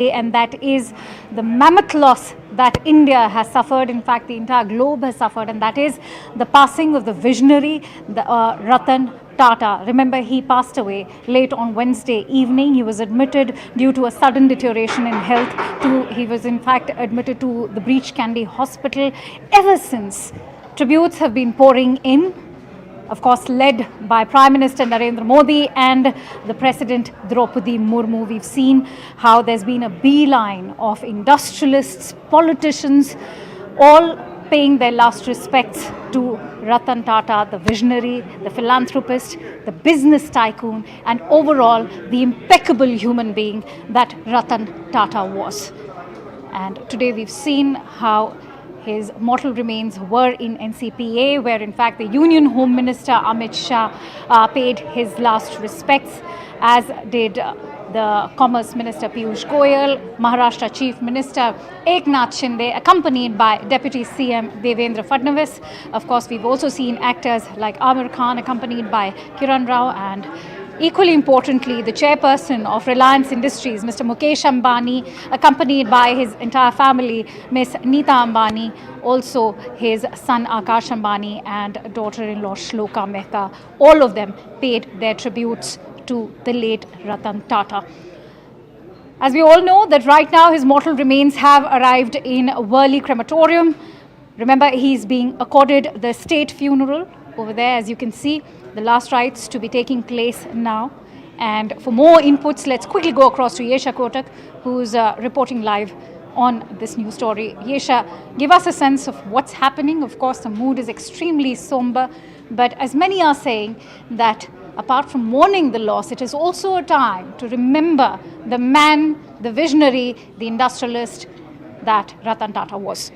and that is the mammoth loss that India has suffered. In fact, the entire globe has suffered, and that is the passing of the visionary, Ratan Tata. Remember, he passed away late on Wednesday evening. He was admitted due to a sudden deterioration in health. He was, in fact, admitted to the Breach Candy Hospital. Ever since, tributes have been pouring in, of course, led by Prime Minister Narendra Modi and the President Draupadi Murmu. We've seen how there's been a beeline of industrialists, politicians, all paying their last respects to Ratan Tata, the visionary, the philanthropist, the business tycoon, and overall the impeccable human being that Ratan Tata was. And today we've seen how his mortal remains were in NCPA, where in fact the Union Home Minister Amit Shah paid his last respects, as did the Commerce Minister Piyush Goyal, Maharashtra Chief Minister Eknath Shinde, accompanied by Deputy CM Devendra Fadnavis. Of course, we've also seen actors like Amir Khan, accompanied by Kiran Rao, and equally importantly, the chairperson of Reliance Industries, Mr. Mukesh Ambani, accompanied by his entire family, Ms. Neeta Ambani, also his son Akash Ambani and daughter-in-law Shloka Mehta. All of them paid their tributes to the late Ratan Tata. As we all know, that right now his mortal remains have arrived in Worli Crematorium. Remember, he's being accorded the state funeral over there, as you can see. The last rites to be taking place now. And for more inputs, let's quickly go across to Yesha Kotak, who's reporting live on this news story. Yesha, give us a sense of what's happening. Of course, the mood is extremely somber, but as many are saying that apart from mourning the loss, it is also a time to remember the man, the visionary, the industrialist that Ratan Tata was.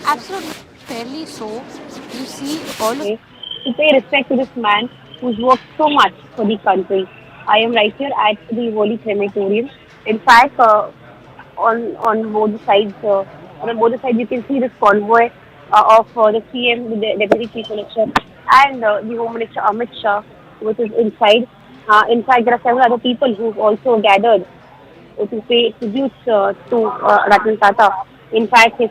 Absolutely, fairly so. You see all of to pay respect to this man who's worked so much for the country. I am right here at the Worli Crematorium. In fact, on both sides, on both sides, you can see this convoy of the CM, the Deputy Chief Minister, and the Home Minister Amit Shah, which is inside. In fact, there are several other people who've also gathered to pay tributes to Ratan Tata. In fact, his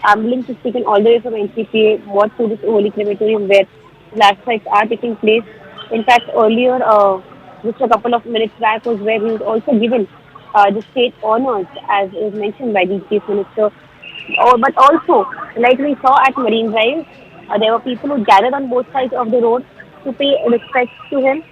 ambulance is taken all the way from NCPA brought to this Worli Crematorium where last rites are taking place. In fact, earlier, just a couple of minutes back, was where he was also given the state honours, as is mentioned by the Chief Minister. But also, like we saw at Marine Drive, there were people who gathered on both sides of the road to pay respect to him.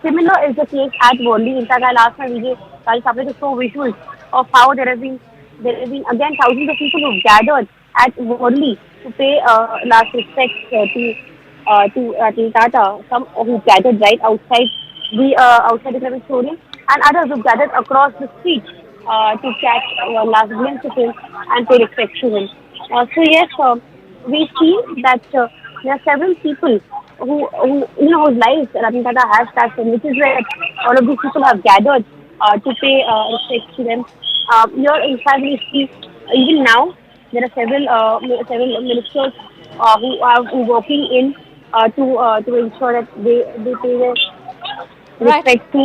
Similar is the case at Worli. In fact, I'll ask my DJ Kal Sapre to show visuals of how there have been again thousands of people who gathered at Worli to pay last respects to Ratan Tata. Some who gathered right outside the crematorium, and others who gathered across the street to catch last glimpse of him and pay respect to him. So yes, we see that there are several people who whose lives Ratan Tata has touched, and which is where all of these people have gathered to pay respect to them. Here, in fact, we see even now there are several ministers who are working in to ensure that they pay their respect to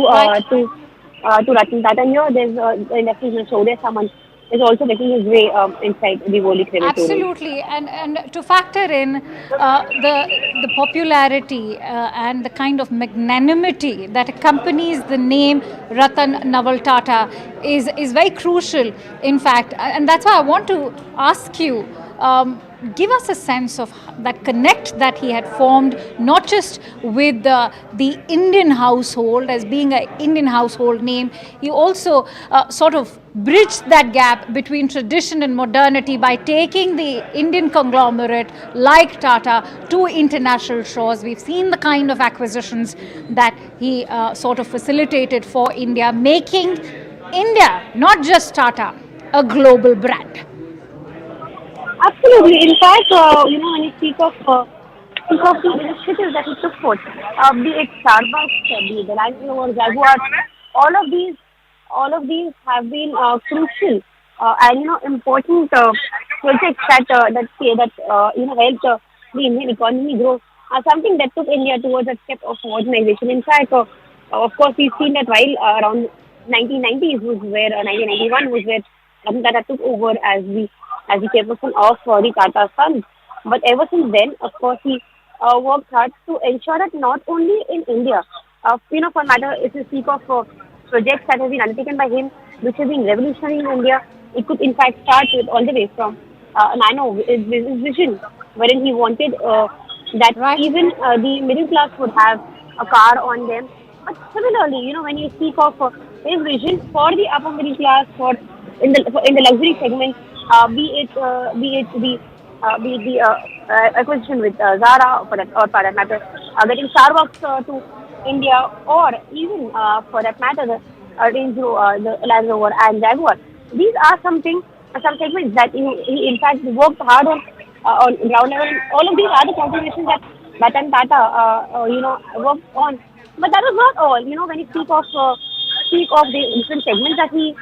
Ratan Tata. And here there's definitely show there someone is also making his way inside the Worli Crematorium. Absolutely, and to factor in the popularity and the kind of magnanimity that accompanies the name Ratan Naval Tata is very crucial, in fact, and that's why I want to ask you. Give us a sense of that connect that he had formed, not just with the Indian household as being an Indian household name. He also sort of bridged that gap between tradition and modernity by taking the Indian conglomerate like Tata to international shores. We've seen the kind of acquisitions that he sort of facilitated for India, making India, not just Tata, a global brand. Absolutely. In fact, when you speak of the initiatives that he took forth, be it Starbucks, be it the Land Rover, Jaguar, all of these have been crucial and important projects that helped the Indian economy grow. Something that took India towards a step of modernization. In fact, Of course, we've seen that while around 1990s was where 1991 was where Ratan Tata took over as the chairperson of the Tata Sons. But ever since then, of course, he worked hard to ensure that not only in India, for matter, if you speak of projects that have been undertaken by him, which have been revolutionary in India, it could in fact start with all the way from Nano, his vision, wherein he wanted that Right. even the middle class would have a car on them. But similarly, when you speak of his vision for the upper middle class, in the luxury segment, be it the acquisition with Zara, for that matter, getting Starbucks to India, or even for that matter, the Range Rover, the Land Rover and Jaguar. These are some segments that he in fact worked hard on ground level. All of these are the contributions that Ratan Tata, worked on. But that was not all. When you speak of the different segments that you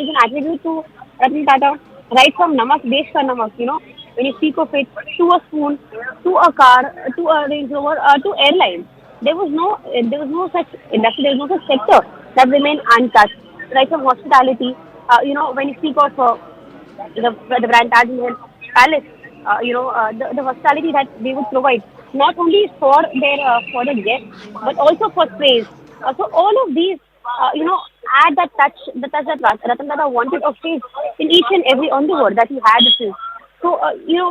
can attribute to Ratan Tata, right from Namak, Desh ka Namak, when you speak of it, to a spoon, to a car, to a Range Rover, to airlines. There was no such industry, there was no such sector that remained untouched. Right from hospitality, when you speak of the brand Taj Mahal Palace, the hospitality that they would provide not only for the guests but also for praise. So all of these, add the touch that Ratan Tata wanted of faith in each and every endeavor that he had to. So,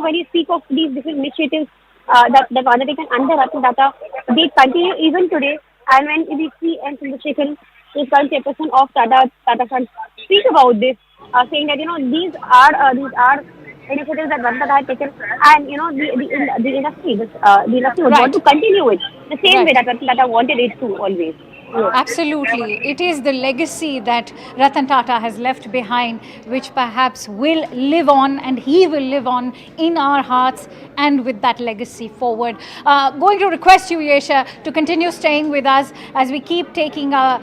when you speak of these different initiatives that were undertaken under Ratan Tata, they continue even today. And when we see and Chandrasekhar, the current chairperson of Tata Sons, speak about this, saying that these are initiatives that Ratan Tata had taken, and the industry would want Right. to continue it the same way Right. that Ratan Tata wanted it to always. Yes. Absolutely. It is the legacy that Ratan Tata has left behind, which perhaps will live on, and he will live on in our hearts and with that legacy forward. Going to request you, Yesha, to continue staying with us as we keep taking our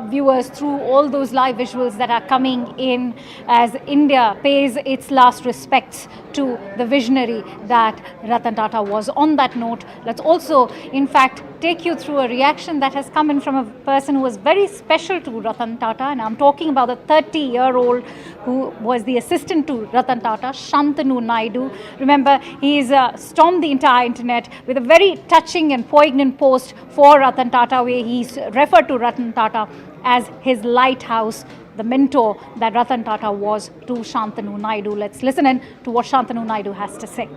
viewers through all those live visuals that are coming in as India pays its last respects to the visionary that Ratan Tata was. On that note, let's also, in fact, take you through a reaction that has come in from a person who was very special to Ratan Tata, and I'm talking about the 30-year-old who was the assistant to Ratan Tata, Shantanu Naidu. Remember, he's stormed the entire internet with a very touching and poignant post for Ratan Tata, where he's referred to Ratan Tata as his lighthouse, the mentor that Ratan Tata was to Shantanu Naidu. Let's listen in to what Shantanu Naidu has to say.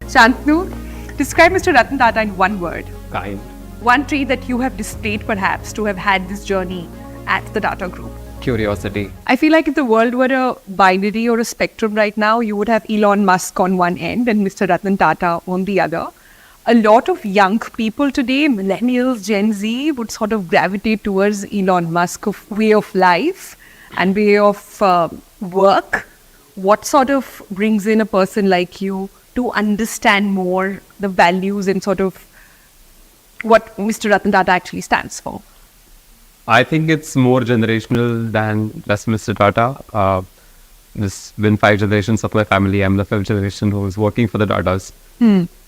Shantanu, describe Mr. Ratan Tata in one word. Kind. One trait that you have displayed perhaps to have had this journey at the Tata Group. Curiosity. I feel like if the world were a binary or a spectrum right now, you would have Elon Musk on one end and Mr. Ratan Tata on the other. A lot of young people today, millennials, Gen Z, would sort of gravitate towards Elon Musk of way of life and way of work. What sort of brings in a person like you to understand more the values and sort of what Mr. Ratan Tata actually stands for? I think it's more generational than just Mr. Tata. There's been 5 generations of my family. I'm the 5th generation who is working for the Tatas.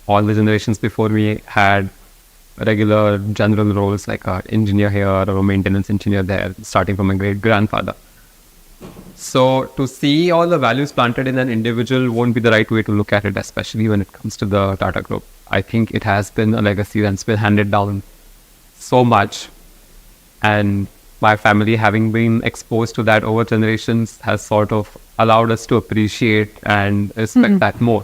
All the generations before me had regular general roles like an engineer here or a maintenance engineer there, starting from my great grandfather. So to see all the values planted in an individual won't be the right way to look at it, especially when it comes to the Tata Group. I think it has been a legacy that's been handed down so much, and my family, having been exposed to that over generations, has sort of allowed us to appreciate and respect that more,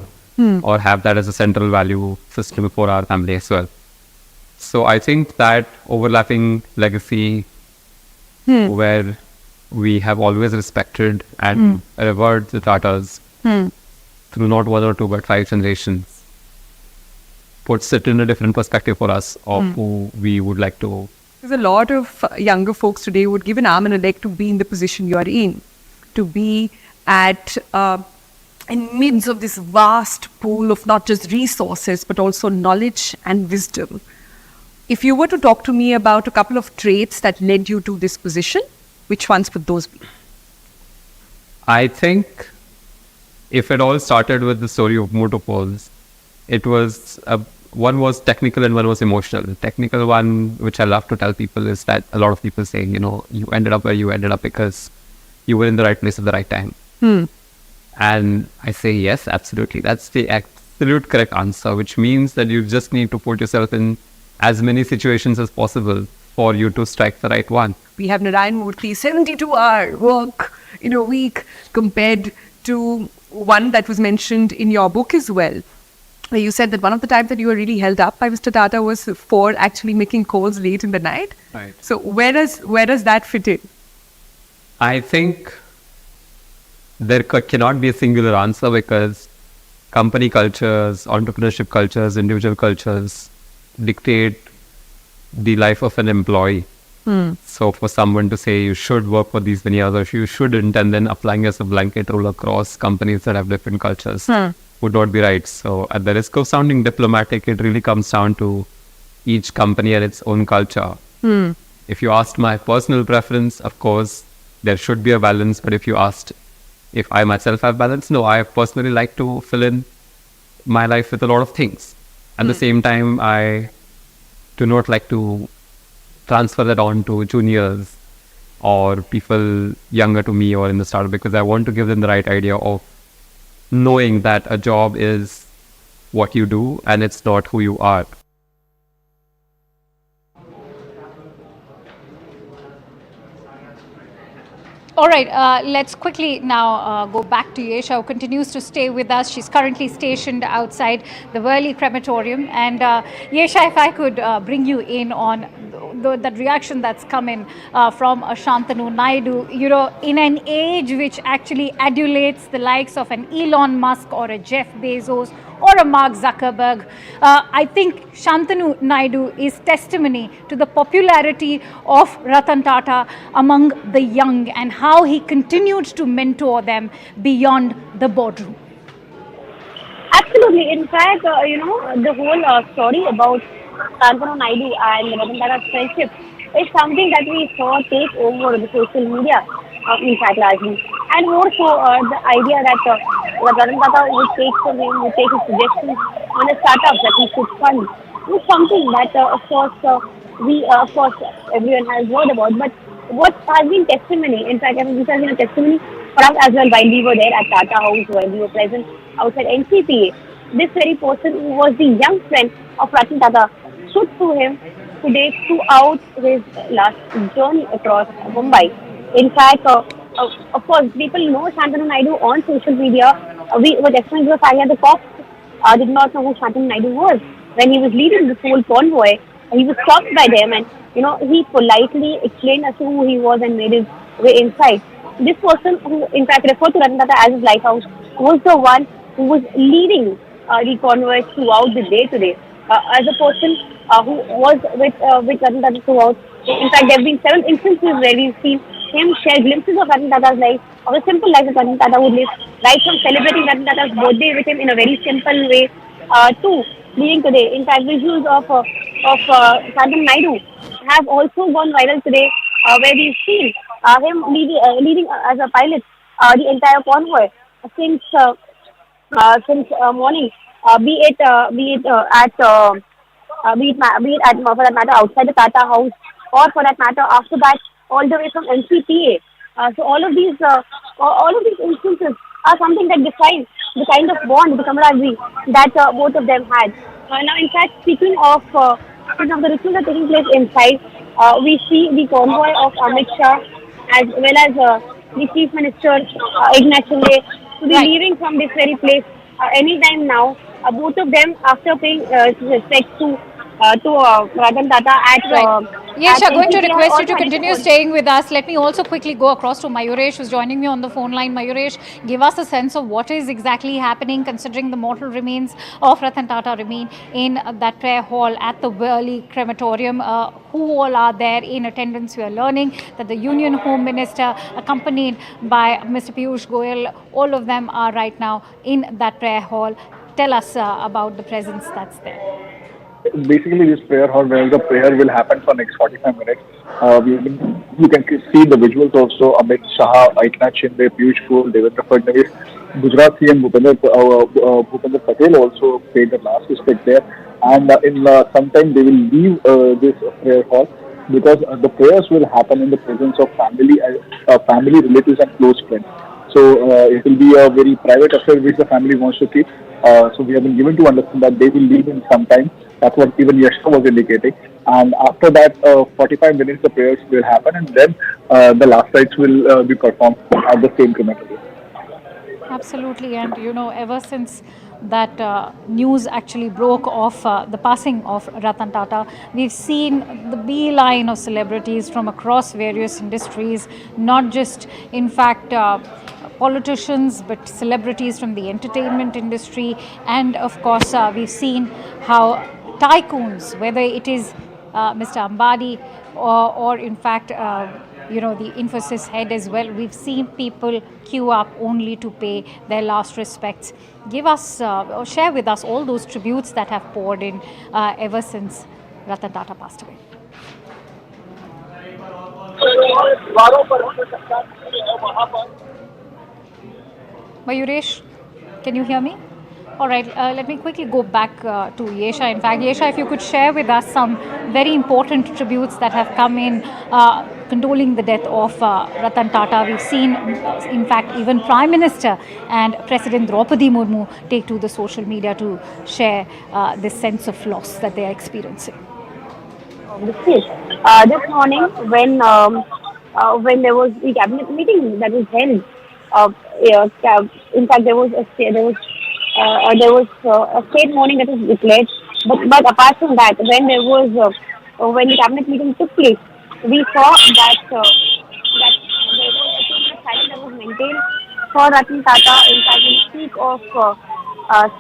or have that as a central value system for our family as well. So I think that overlapping legacy, where we have always respected and revered the Tatas through not 1 or 2 but 5 generations, puts it in a different perspective for us of who we would like to. Because a lot of younger folks today would give an arm and a leg to be in the position you are in, to be at in midst of this vast pool of not just resources but also knowledge and wisdom. If you were to talk to me about a couple of traits that led you to this position, which ones would those be? I think if it all started with the story of motorpoles, it was one was technical and one was emotional. The technical one, which I love to tell people, is that a lot of people say, you ended up where you ended up because you were in the right place at the right time. And I say, yes, absolutely. That's the absolute correct answer, which means that you just need to put yourself in as many situations as possible for you to strike the right one. We have Narayan Murthy's 72-hour work in a week compared to one that was mentioned in your book as well. Where you said that one of the times that you were really held up by Mr. Tata was for actually making calls late in the night. Right. So where does that fit in? I think there cannot be a singular answer because company cultures, entrepreneurship cultures, individual cultures dictate the life of an employee. So for someone to say you should work for these many hours or you shouldn't, and then applying as a blanket rule across companies that have different cultures would not be right. So at the risk of sounding diplomatic, it really comes down to each company and its own culture. If you asked my personal preference, of course, there should be a balance. But if you asked if I myself have balance, no, I personally like to fill in my life with a lot of things. At the same time, I do not like to transfer that on to juniors or people younger to me or in the startup, because I want to give them the right idea of knowing that a job is what you do and it's not who you are. All right, let's quickly now go back to Yesha, who continues to stay with us. She's currently stationed outside the Worli crematorium. And Yesha, if I could bring you in on that reaction that's come in from Shantanu Naidu, in an age which actually adulates the likes of an Elon Musk or a Jeff Bezos or a Mark Zuckerberg. I think Shantanu Naidu is testimony to the popularity of Ratan Tata among the young and how he continued to mentor them beyond the boardroom. Absolutely. In fact, the whole story about Shantanu Naidu and Ratan Tata's friendship is something that we saw take over the social media, in fact, largely. And more so, the idea that Ratan Tata would take from him, would take his suggestions on a startup that he should fund. It was something that, of course, everyone has heard about. But what has been testimony, in fact, this has been a testimony for us as well while we were there at Tata House, while we were present outside NCPA. This very person who was the young friend of Ratan Tata stood to him today throughout his last journey across Mumbai. In fact, of course, people know Shantanu Naidu on social media. We were definitely the fact that the cops did not know who Shantanu Naidu was. When he was leading this whole convoy, he was stopped by them and, he politely explained as to who he was and made his way inside. This person who, in fact, referred to Ratan Tata as his lighthouse was the one who was leading the convoy throughout the day today. As a person who was with Ratan Tata throughout, in fact, there have been several instances where we've seen him share glimpses of Ratan Tata's life, of a simple life that Ratan Tata would live, right from celebrating Ratan Tata's birthday with him in a very simple way to leading today. In fact, visuals of Shantanu Naidu have also gone viral today, where we've seen him leading as a pilot the entire convoy since morning, be it for that matter outside the Tata House, or for that matter after that all the way from NCPA. So all of these instances are something that define the kind of bond, the camaraderie that both of them had. Now, in fact, speaking of the rituals that are taking place inside, we see the convoy of Amit Shah as well as the Chief Minister Eknath Shinde to be leaving from this very place anytime now. Both of them, after paying respect to Ratan Tata at Yes, I'm going to NCPA, request you to also continue staying with us. Let me also quickly go across to Mayuresh, who's joining me on the phone line. Mayuresh, give us a sense of what is exactly happening, considering the mortal remains of Ratan Tata remain in that prayer hall at the Worli crematorium. Who all are there in attendance? We are learning that the Union Home Minister, accompanied by Mr. Piyush Goyal, all of them are right now in that prayer hall. Tell us about the presence that's there. basically this prayer hall where the prayer will happen for next 45 minutes. You can see the visuals also. Amit Shah, Eknath Shinde, Piyush Goyal, Devendra Fadnavis, Gujarat CM Bhupender Patel also paid the last respect there. And in some time they will leave this prayer hall because the prayers will happen in the presence of family, relatives, and close friends. So it will be a very private affair which the family wants to keep. So we have been given to understand that they will leave in some time. That's what even Yashka was indicating. And after that, 45 minutes the prayers will happen, and then the last rites will be performed at the same crematorium. Absolutely, and ever since that news actually broke of the passing of Ratan Tata, we've seen the beeline of celebrities from across various industries, not just, in fact, politicians, but celebrities from the entertainment industry, and of course, we've seen how tycoons, whether it is Mr. Ambani or in fact, the Infosys head as well. We've seen people queue up only to pay their last respects. Give us or share with us all those tributes that have poured in ever since Ratan Tata passed away. Mayuresh, can you hear me? All right, let me quickly go back to Yesha. In fact, Yesha, if you could share with us some very important tributes that have come in condoling the death of Ratan Tata. We've seen, in fact, even Prime Minister and President Draupadi Murmu take to the social media to share this sense of loss that they are experiencing. This morning, when there was the cabinet meeting that was held, in fact, there was a state mourning that was declared. But apart from that, when the cabinet meeting took place, we saw that there was a silence that was maintained for Ratan Tata. In fact,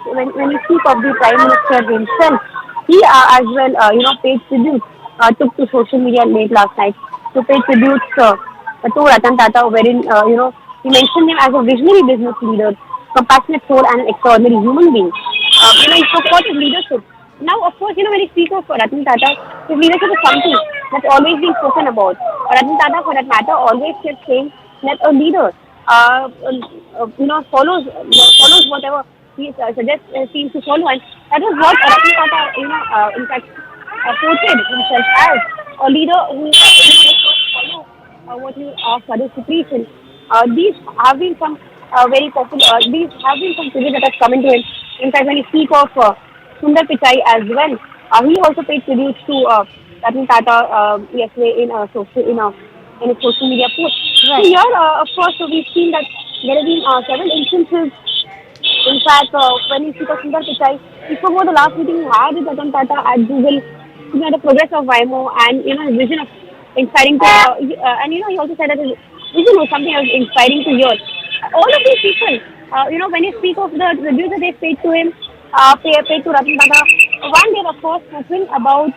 when we speak of the Prime Minister himself, he as well, paid tribute. Took to social media late last night to pay tributes to Ratan Tata, wherein he mentioned him as a visionary business leader, compassionate soul, and an extraordinary human being. He spoke about his leadership. Now, of course, when you speak of Ratan Tata, his leadership is something that's always been spoken about. Ratan Tata, for that matter, always kept saying that a leader, follows whatever he suggests seems to follow, and that was what Ratan Tata, in fact, portrayed himself as a leader who follow what he asks others to preach. And these have been some very popular. These have been some tributes that have come into him. In fact, when you speak of Sundar Pichai as well, he also paid tributes to Ratan Tata yesterday in a social media post. Right. So here, of course, we've seen that there have been several instances. In fact, when you speak of Sundar Pichai, he spoke about the last meeting he had with Ratan Tata at Google, the progress of Waymo, and his vision of inspiring to, and he also said that his vision was something that was inspiring to hear. All of these people, when you speak of the tributes that they paid to him, paid to Ratan Tata, one day, of course, spoken about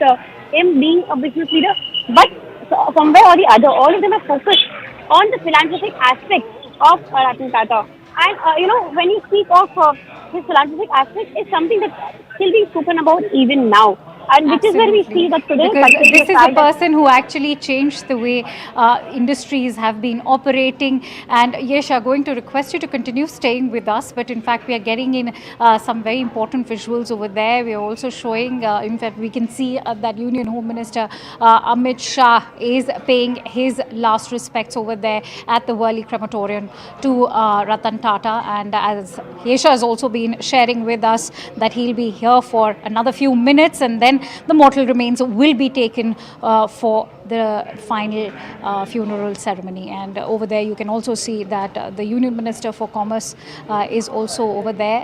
him being a business leader, but somewhere or the other, all of them are focused on the philanthropic aspect of Ratan Tata. And when you speak of his philanthropic aspect, it's something that's still being spoken about even now. And which Absolutely. is where we see that today. Because this is a person who actually changed the way industries have been operating. And Yesha, going to request you to continue staying with us. But in fact, we are getting in some very important visuals over there. We are also showing, in fact, we can see that Union Home Minister Amit Shah is paying his last respects over there at the Worli Crematorium to Ratan Tata. And as Yesha has also been sharing with us that he'll be here for another few minutes, and then the mortal remains will be taken for the final funeral ceremony. And over there you can also see that the Union Minister for Commerce is also over there,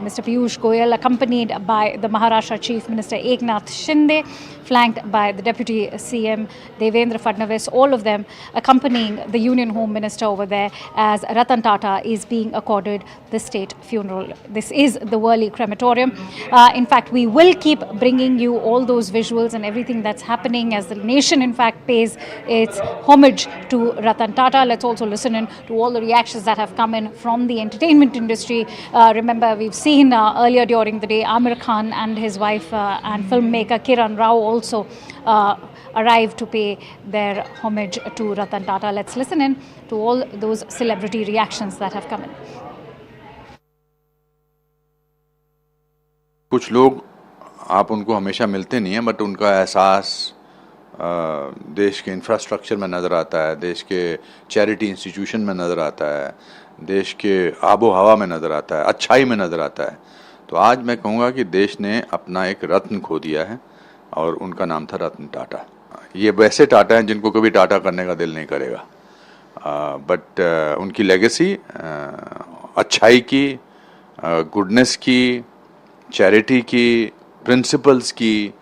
Mr. Piyush Goyal, accompanied by the Maharashtra Chief Minister Eknath Shinde, flanked by the Deputy CM Devendra Fadnavis, all of them accompanying the Union Home Minister over there as Ratan Tata is being accorded the state funeral. This is the Worli Crematorium. In fact, we will keep bringing you you all those visuals and everything that's happening as the nation, in fact, pays its homage to Ratan Tata. Let's also listen in to all the reactions that have come in from the entertainment industry. Remember, we've seen earlier during the day Amir Khan and his wife and filmmaker Kiran Rao also arrived to pay their homage to Ratan Tata. Let's listen in to all those celebrity reactions that have come in. कुछ लोग आप उनको हमेशा मिलते नहीं हैं, but उनका एहसास देश के इंफ्रास्ट्रक्चर में नज़र आता है, देश के चैरिटी इंस्टीट्यूशन में नज़र आता है, देश के आबो हवा में नज़र आता है, अच्छाई में नज़र आता है. तो आज मैं कहूँगा कि देश ने अपना एक रत्न खो दिया है और उनका नाम था रतन टाटा. ये वैसे टाटा हैं जिनको कभी टाटा करने का दिल नहीं करेगा, बट उनकी लेगेसी अच्छाई की, गुडनेस की, चैरिटी की, प्रिंसिपल्स की,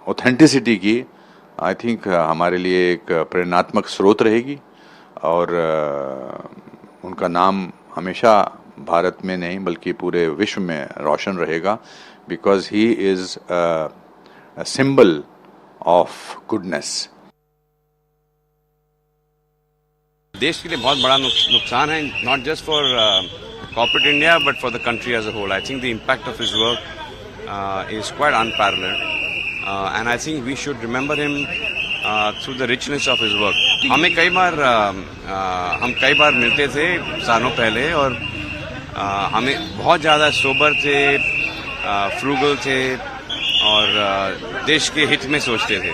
ऑथेंटिसिटी की, आई थिंक हमारे लिए एक प्रेरणात्मक स्रोत रहेगी. और उनका नाम हमेशा भारत में नहीं बल्कि पूरे विश्व में रोशन रहेगा, because he is a symbol of goodness. देश के लिए बहुत बड़ा नुकसान है, not just for corporate India, but for the country as a whole. I think the impact of his work is quite unparalleled, and I think we should remember him through the richness of his work. हम कई बार मिलते थे सालों पहले, और हमें बहुत ज़्यादा सोबर थे, फ्रूगल थे, और देश के हित में सोचते थे.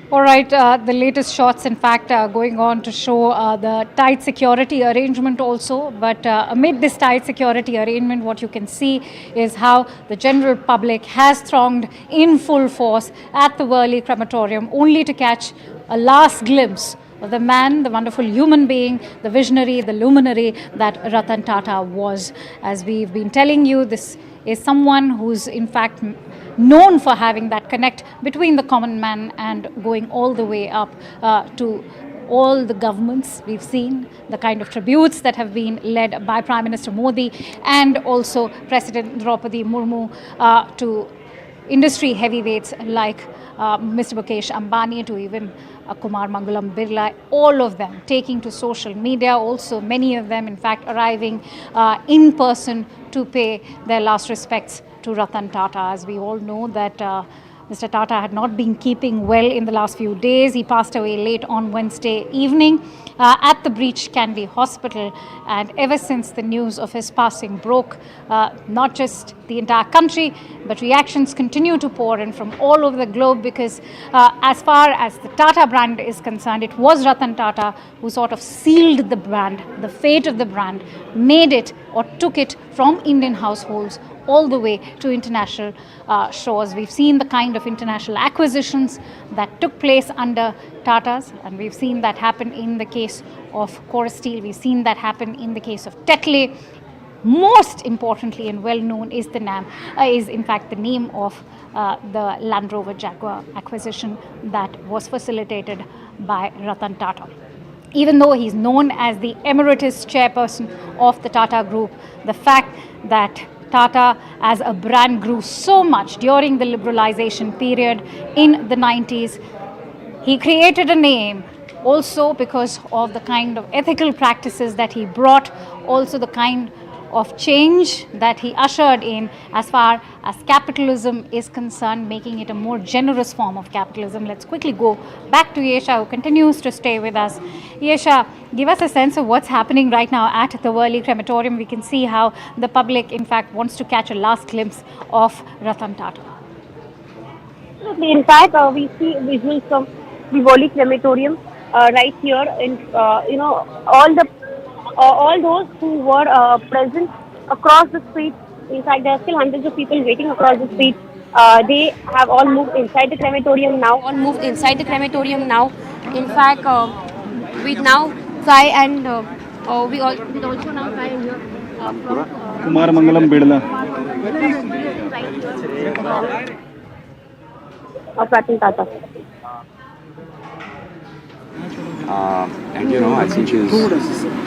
All right, the latest shots, in fact, going on to show the tight security arrangement also. But amid this tight security arrangement, what you can see is how the general public has thronged in full force at the Worli crematorium, only to catch a last glimpse of the man, the wonderful human being, the visionary, the luminary that Ratan Tata was. As we've been telling you, this is someone who's in fact known for having that connect between the common man and going all the way up to all the governments. We've seen the kind of tributes that have been led by Prime Minister Modi and also President Draupadi Murmu to industry heavyweights like Mr. Mukesh Ambani, to even Kumar Mangalam Birla, all of them taking to social media, also many of them in fact arriving in person to pay their last respects to Ratan Tata. As we all know that Mr. Tata had not been keeping well in the last few days. He passed away late on Wednesday evening at the Breach Candy Hospital, and ever since the news of his passing broke, not just the entire country, but reactions continue to pour in from all over the globe, because as far as the Tata brand is concerned, it was Ratan Tata who sort of sealed the brand, the fate of the brand, made it or took it from Indian households all the way to international shores. We've seen the kind of international acquisitions that took place under Tatas, and we've seen that happen in the case of Core Steel. We've seen that happen in the case of Tetley. Most importantly and well known is is in fact the name of the Land Rover Jaguar acquisition that was facilitated by Ratan Tata. Even though he's known as the emeritus chairperson of the Tata Group, the fact that Tata as a brand grew so much during the liberalization period in the 90s, he created a name also because of the kind of ethical practices that he brought, also the kind of change that he ushered in as far as capitalism is concerned, making it a more generous form of capitalism. Let's quickly go back to Yesha, who continues to stay with us. Yesha, give us a sense of what's happening right now at the Worli crematorium. We can see how the public, in fact, wants to catch a last glimpse of Ratan Tata. In fact, we see visuals from the Worli crematorium right here, and all those who were present across the street. In fact, there are still hundreds of people waiting across the street. They have all moved inside the crematorium now. In fact, we now try and we also now try and hear Kumar Mangalam Birla. Of Ratan Tata. And I think his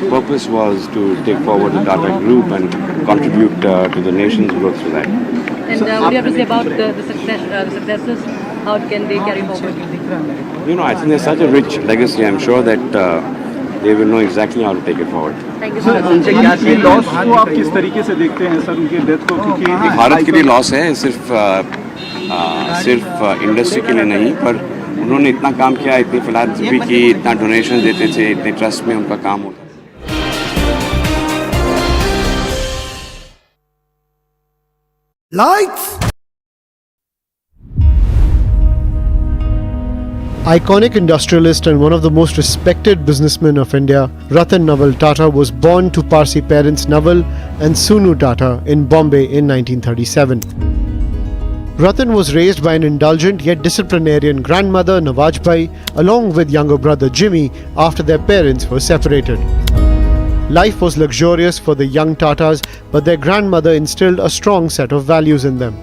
purpose was to take forward the Tata Group and contribute to the nation's growth through that. And what do you have to say about the successes? How can they carry forward? I think there's such a rich legacy. I'm sure that they will know exactly how to take it forward. Thank you so much. उनके क्या loss को आप किस तरीके से देखते हैं sir उनके डेथ को क्योंकि भारत के लिए लॉस है सिर्फ इंडस्ट्री के लिए नहीं पर उन्होंने इतना काम किया इतनी फिलॉसफी की इतना डोनेशन देते थे इतने ट्रस्ट में उनका काम होता Lights! Iconic industrialist and one of the most respected businessmen of India, Ratan Tata was born to Parsi parents Naval and Sunu Tata in Bombay in 1937. Ratan was raised by an indulgent yet disciplinarian grandmother Nawajbai along with younger brother Jimmy after their parents were separated. Life was luxurious for the young Tatas, but their grandmother instilled a strong set of values in them.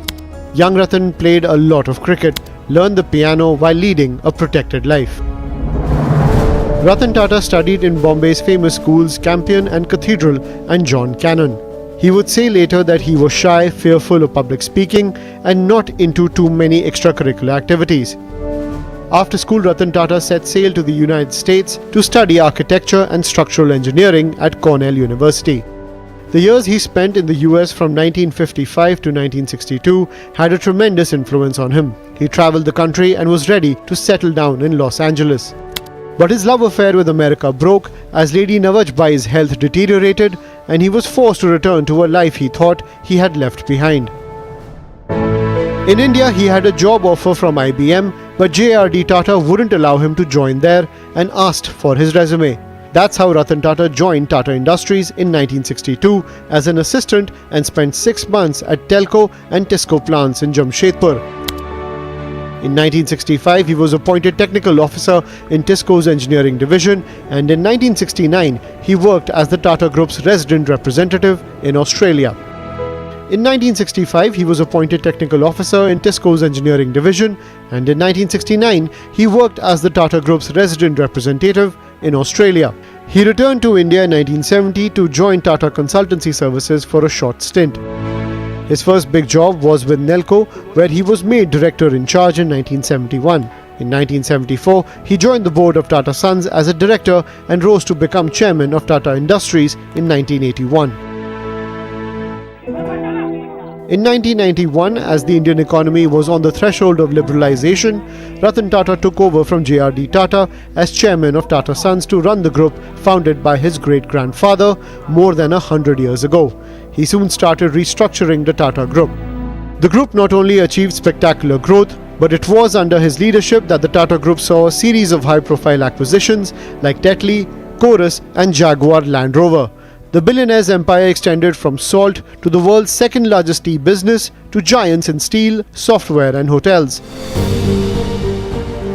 Young Ratan played a lot of cricket, learned the piano while leading a protected life. Ratan Tata studied in Bombay's famous schools Campion and Cathedral and John Cannon. He would say later that he was shy, fearful of public speaking and not into too many extracurricular activities. After school, Ratan Tata set sail to the United States to study architecture and structural engineering at Cornell University. The years he spent in the US from 1955 to 1962 had a tremendous influence on him. He traveled the country and was ready to settle down in Los Angeles. But his love affair with America broke as Lady Nawajbai's health deteriorated and he was forced to return to a life he thought he had left behind. In India, he had a job offer from IBM, but J.R.D. Tata wouldn't allow him to join there and asked for his resume. That's how Ratan Tata joined Tata Industries in 1962 as an assistant and spent 6 months at Telco and Tisco plants in Jamshedpur. In 1965, he was appointed technical officer in Tisco's engineering division, and in 1969, he worked as the Tata Group's resident representative in Australia. In 1965, he was appointed technical officer in Tisco's engineering division, and in 1969, he worked as the Tata Group's resident representative in Australia. He returned to India in 1970 to join Tata Consultancy Services for a short stint. His first big job was with Nelco, where he was made director in charge in 1971. In 1974, he joined the board of Tata Sons as a director and rose to become chairman of Tata Industries in 1981. In 1991, as the Indian economy was on the threshold of liberalization, Ratan Tata took over from J.R.D. Tata as chairman of Tata Sons to run the group founded by his great-grandfather more than 100 years ago. He soon started restructuring the Tata Group. The group not only achieved spectacular growth, but it was under his leadership that the Tata Group saw a series of high-profile acquisitions like Tetley, Chorus and Jaguar Land Rover. The billionaire's empire extended from salt to the world's second-largest tea business to giants in steel, software and hotels.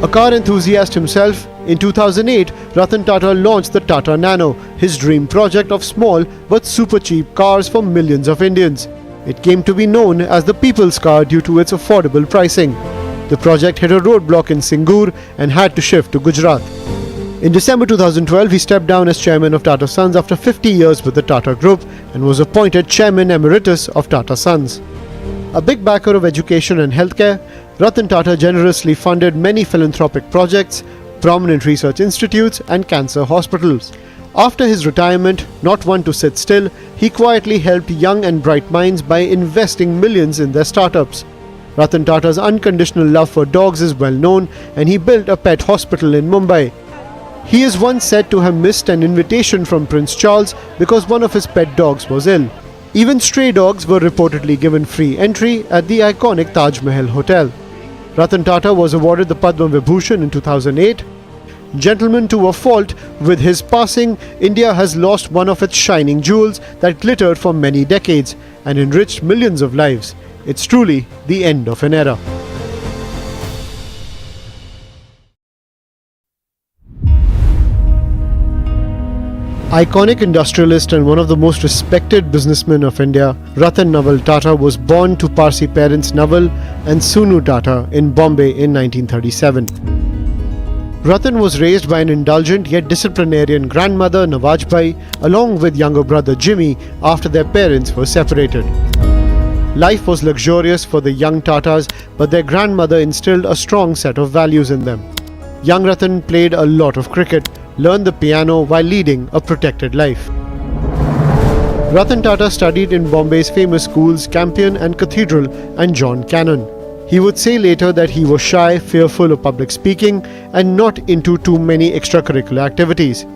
A car enthusiast himself, in 2008, Ratan Tata launched the Tata Nano, his dream project of small but super cheap cars for millions of Indians. It came to be known as the people's car due to its affordable pricing. The project hit a roadblock in Singur and had to shift to Gujarat. In December 2012, he stepped down as chairman of Tata Sons after 50 years with the Tata Group and was appointed chairman emeritus of Tata Sons. A big backer of education and healthcare, Ratan Tata generously funded many philanthropic projects, prominent research institutes and cancer hospitals. After his retirement, not one to sit still, he quietly helped young and bright minds by investing millions in their startups. Ratan Tata's unconditional love for dogs is well known, and he built a pet hospital in Mumbai. He is once said to have missed an invitation from Prince Charles because one of his pet dogs was ill. Even stray dogs were reportedly given free entry at the iconic Taj Mahal Hotel. Ratan Tata was awarded the Padma Vibhushan in 2008. Gentleman to a fault, with his passing, India has lost one of its shining jewels that glittered for many decades and enriched millions of lives. It's truly the end of an era. Iconic industrialist and one of the most respected businessmen of India, Ratan Tata was born to Parsi parents Naval and Sunu Tata in Bombay in 1937. Ratan was raised by an indulgent yet disciplinarian grandmother Nawajbai along with younger brother Jimmy after their parents were separated. Life was luxurious for the young Tatas, but their grandmother instilled a strong set of values in them. Young Ratan played a lot of cricket, learned the piano while leading a protected life. Ratan Tata studied in Bombay's famous schools Campion and Cathedral and John Cannon. He would say later that he was shy, fearful of public speaking and not into too many extracurricular activities.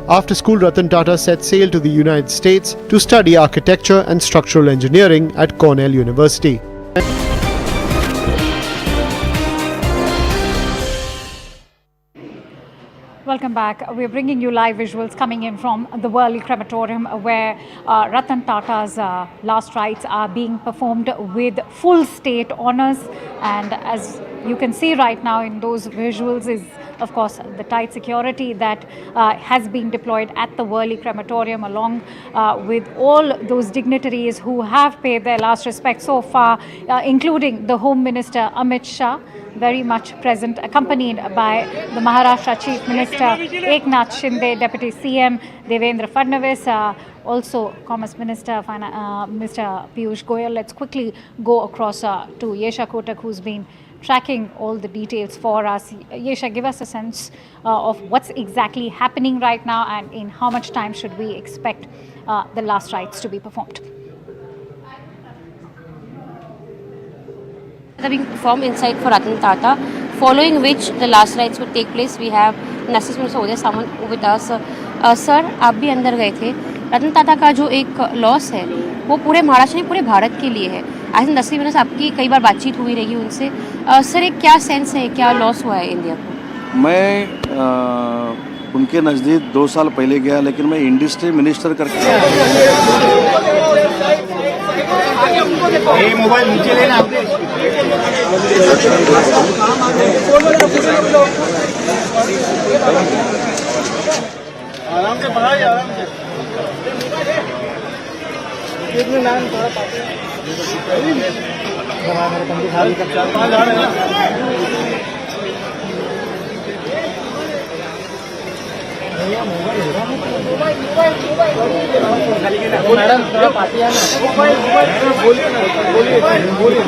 After school, Ratan Tata set sail to the United States to study architecture and structural engineering at Cornell University. Welcome back. We're bringing you live visuals coming in from the Worli Crematorium where Ratan Tata's last rites are being performed with full state honors. And as you can see right now in those visuals is, of course, the tight security that has been deployed at the Worli Crematorium along with all those dignitaries who have paid their last respects so far, including the Home Minister Amit Shah, very much present, accompanied by the Maharashtra Chief Minister Eknath Shinde, Deputy CM Devendra Fadnavis, also Commerce Minister Mr. Piyush Goyal. Let's quickly go across to Yesha Kotak, who's been tracking all the details for us. Yesha, give us a sense of what's exactly happening right now and in how much time should we expect the last rites to be performed? Being performed inside for Ratan Tata, following which the last rites would take place. We have Justice Minister Uday Samant with us. Sir, आप भी अंदर गए थे. रतन टाटा का जो एक loss है वो पूरे महाराष्ट्र नहीं पूरे भारत के लिए है. आई थिंक 10 मिनट आपकी कई बार बातचीत हुई रहेगी उनसे. सर, एक क्या सेंस है, क्या लॉस हुआ है इंडिया को? मैं उनके नज़दीक 2 साल पहले गया, लेकिन मैं इंडस्ट्री मिनिस्टर करके मोबाइल नीचे लेना आराम से पढ़ाइए, आराम से कितने नाम थोड़ा मैडम थोड़ा पार्टी है ना, बोलिए ना, बोलिए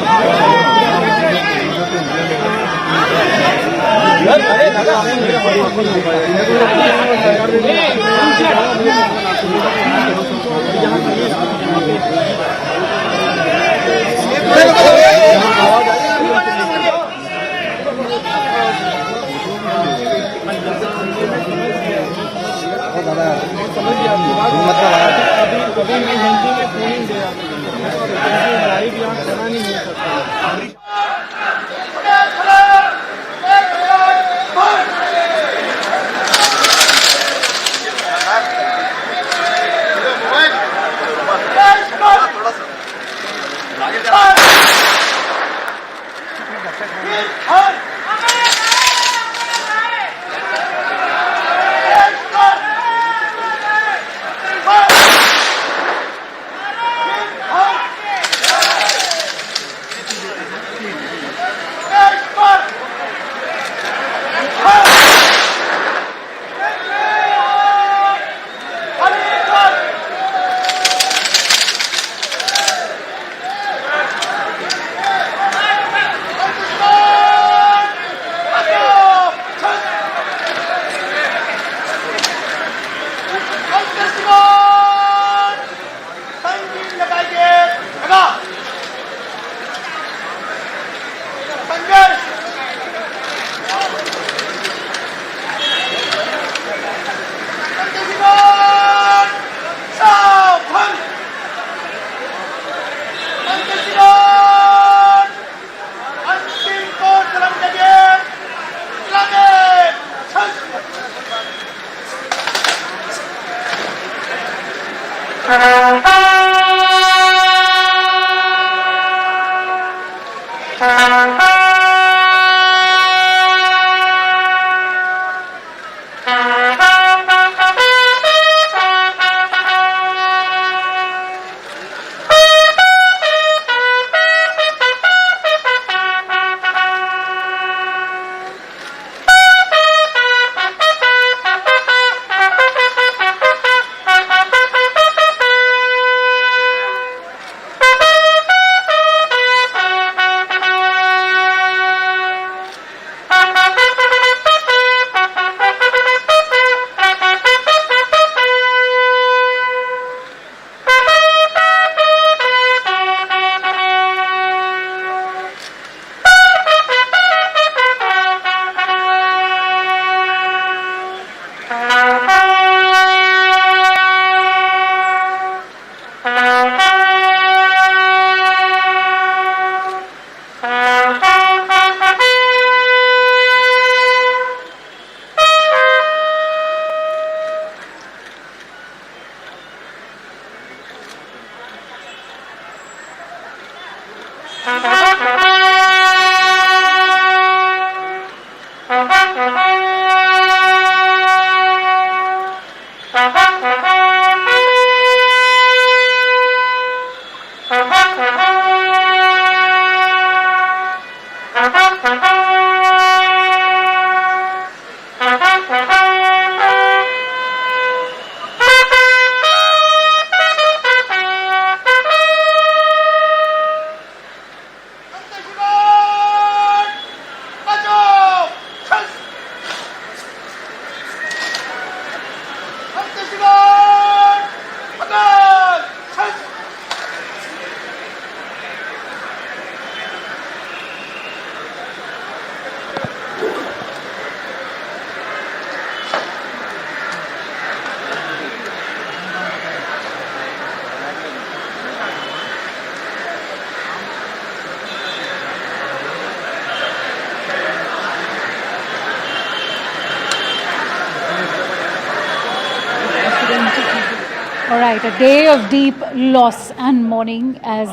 All right, a day of deep loss and mourning as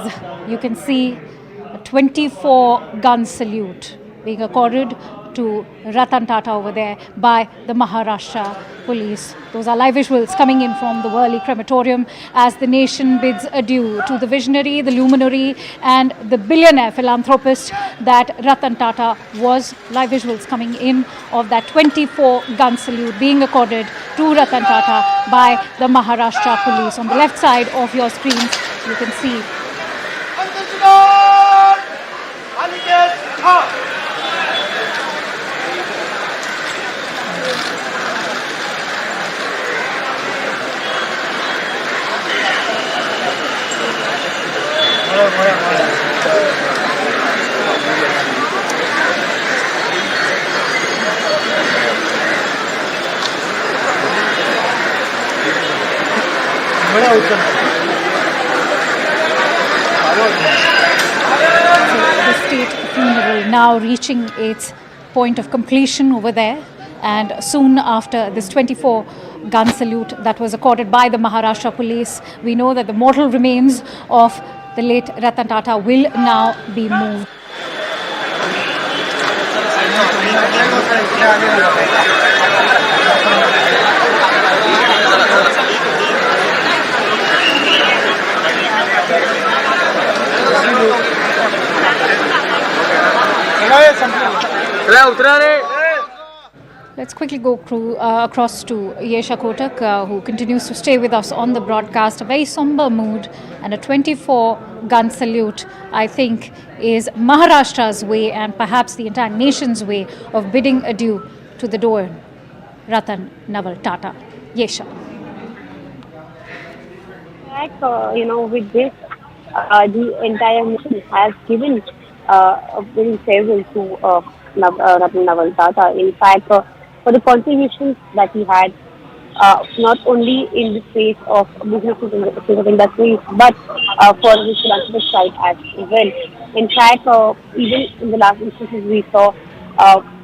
you can see a 24-gun salute being accorded to Ratan Tata over there by the Maharashtra police. Those are live visuals coming in from the Worli crematorium as the nation bids adieu to the visionary, the luminary and the billionaire philanthropist that Ratan Tata was. Live visuals coming in of that 24-gun salute being accorded to Ratan Tata by the Maharashtra police. On the left side of your screens, you can see the state funeral now reaching its point of completion over there, and soon after this 24-gun salute that was accorded by the Maharashtra police, we know that the mortal remains of the late Ratan Tata will now be moved. Let's quickly go across to Yesha Kotak, who continues to stay with us on the broadcast. A very somber mood and a 24-gun salute, I think, is Maharashtra's way and perhaps the entire nation's way of bidding adieu to the Doan, Ratan Tata. Yesha. With this, the entire nation has given a very farewell to Ratan Tata. In fact, for the contributions that he had, not only in the space of businesses in the space of industries, but for his philanthropic side as well. In fact, even in the last instances we saw,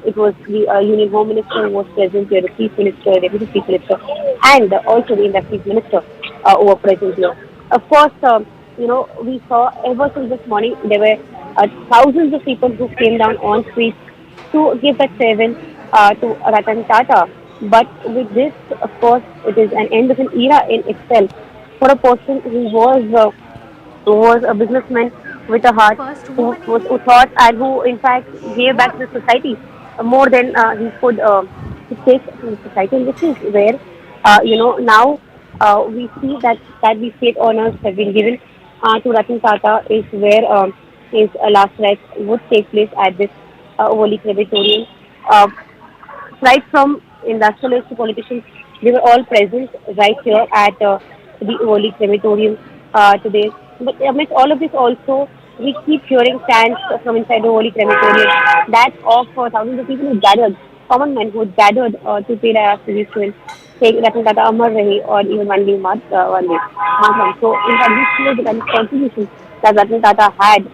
it was the Union Home Minister who was present here, the Chief Minister, Deputy Chief Minister, and also the Industries Minister who were present here. Of course, we saw ever since this morning, there were thousands of people who came down on streets to give that farewell to Ratan Tata. But with this, of course, it is an end of an era in itself for a person who was a businessman with a heart, who thought and who in fact gave back to the society more than he could take to the society, which is where now we see that the state honors have been given to Ratan Tata, is where his last rites would take place at this Worli crematorium. Right from industrialists to politicians, they were all present right here at the Worli crematorium today. But amidst all of this also, we keep hearing chants from inside the Worli crematorium, that of thousands of people who gathered, common men who gathered to pay their tribute to him, saying Ratan Tata Amar Rahe, or even one day Matram. So in fact, this shows the kind of contribution that Ratan Tata had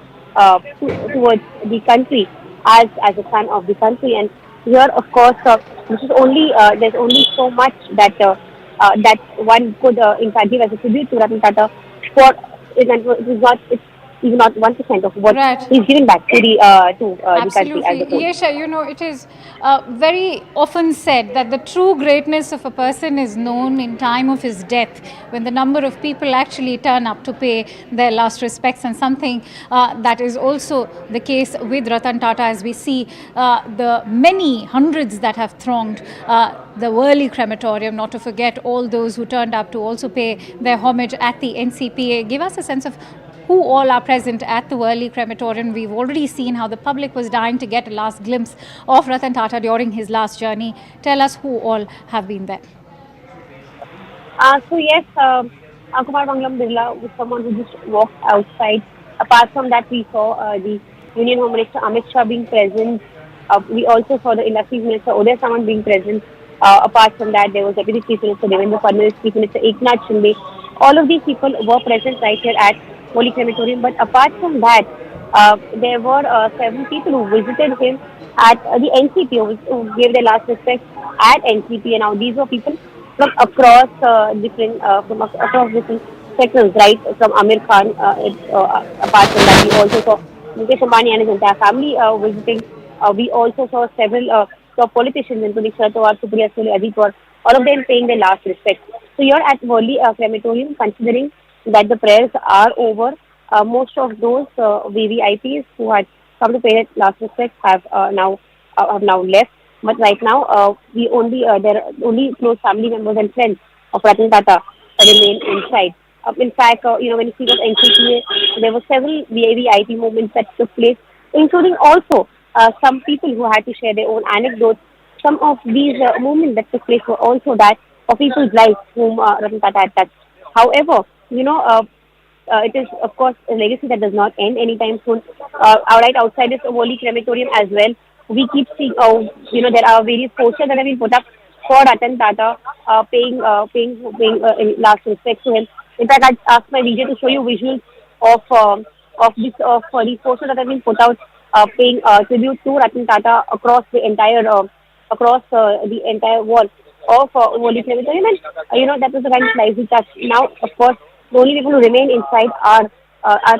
towards the country as a son of the country. And here, of course, this is only there's only so much that that one could in fact give as a tribute to Ratan Tata. For it is not, it's even not 1% of what Right. he's given back to the country as a Absolutely. whole. Yesha, you know, it is very often said that the true greatness of a person is known in time of his death, when the number of people actually turn up to pay their last respects, and something that is also the case with Ratan Tata, as we see the many hundreds that have thronged the Worli crematorium, not to forget all those who turned up to also pay their homage at the NCPA. Give us a sense of who all are present at the Worli crematorium. We've already seen how the public was dying to get a last glimpse of Ratan Tata during his last journey. Tell us who all have been there. So yes, Kumar Mangalam Birla was someone who just walked outside. Apart from that, we saw the Union Home Minister Amit Shah being present. We also saw the Industries Minister Uday Samant being present. Apart from that, there was Deputy Chief Minister Devendra Fadnavis, Chief Minister Eknath Shinde. All of these people were present right here at Holy Crematorium. But apart from that, there were several people who visited him at the NCP, who gave their last respects at NCP. And now these were people from across across different sectors, right? From Amir Khan. Apart from that, we also saw Mukesh Ambani and his entire family visiting. We also saw several top politicians, including Sharad Pawar, Supriya Sule, Ajit Pawar, all of them paying their last respects. So you're at Worli crematorium, considering that the prayers are over. Most of those VVIPs who had come to pay their last respects have now left. But right now, there are only close family members and friends of Ratan Tata remain inside. In fact, when you speak of NCPA, there were several VIP moments that took place, including also some people who had to share their own anecdotes. Some of these moments that took place were also that of people's lives whom Ratan Tata had touched. However, it is, of course, a legacy that does not end anytime soon. Right outside this Worli crematorium as well, we keep seeing, there are various posters that have been put up for Ratan Tata, paying last respect to him. In fact, I asked my DJ to show you visuals of these posters that have been put out, paying tribute to Ratan Tata across the entire wall of Worli crematorium. And that was a kind of lively touch. Now, of course, the only people who remain inside are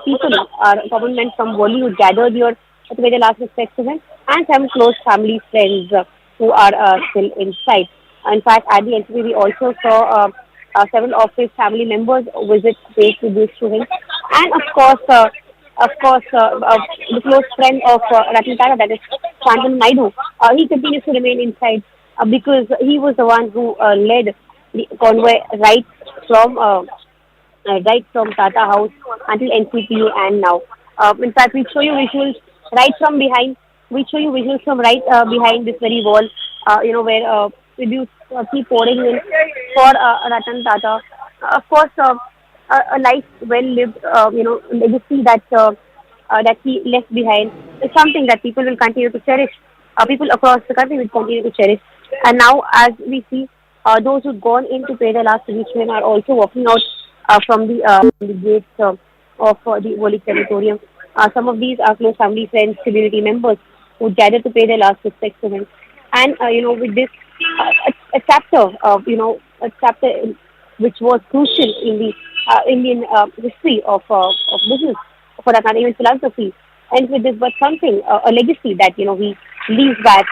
people, are government from Worli who gathered here to pay their last respects to him, and some close family friends who are still inside. In fact, at the NCP, we also saw several of his family members visit, pay tribute to him, and of course, the close friend of Ratan Tata, that is Shantanu Naidu, he continues to remain inside because he was the one who led the convoy right from Tata House until NCPA and now. In fact, we show you visuals right from behind. We show you visuals from right behind this very wall, where tributes keep pouring in for Ratan Tata. Of course, a life well lived, legacy that he left behind is something that people will continue to cherish. People across the country will continue to cherish. And now, as we see, those who've gone in to pay their last tribute to him are also walking out from the gates of the Worli crematorium. Some of these are close family, friends, community members who gathered to pay their last respects to him. And with this, a chapter which was crucial in the Indian history of business, for that matter, even philosophy. And with this, but something, a legacy that he leaves back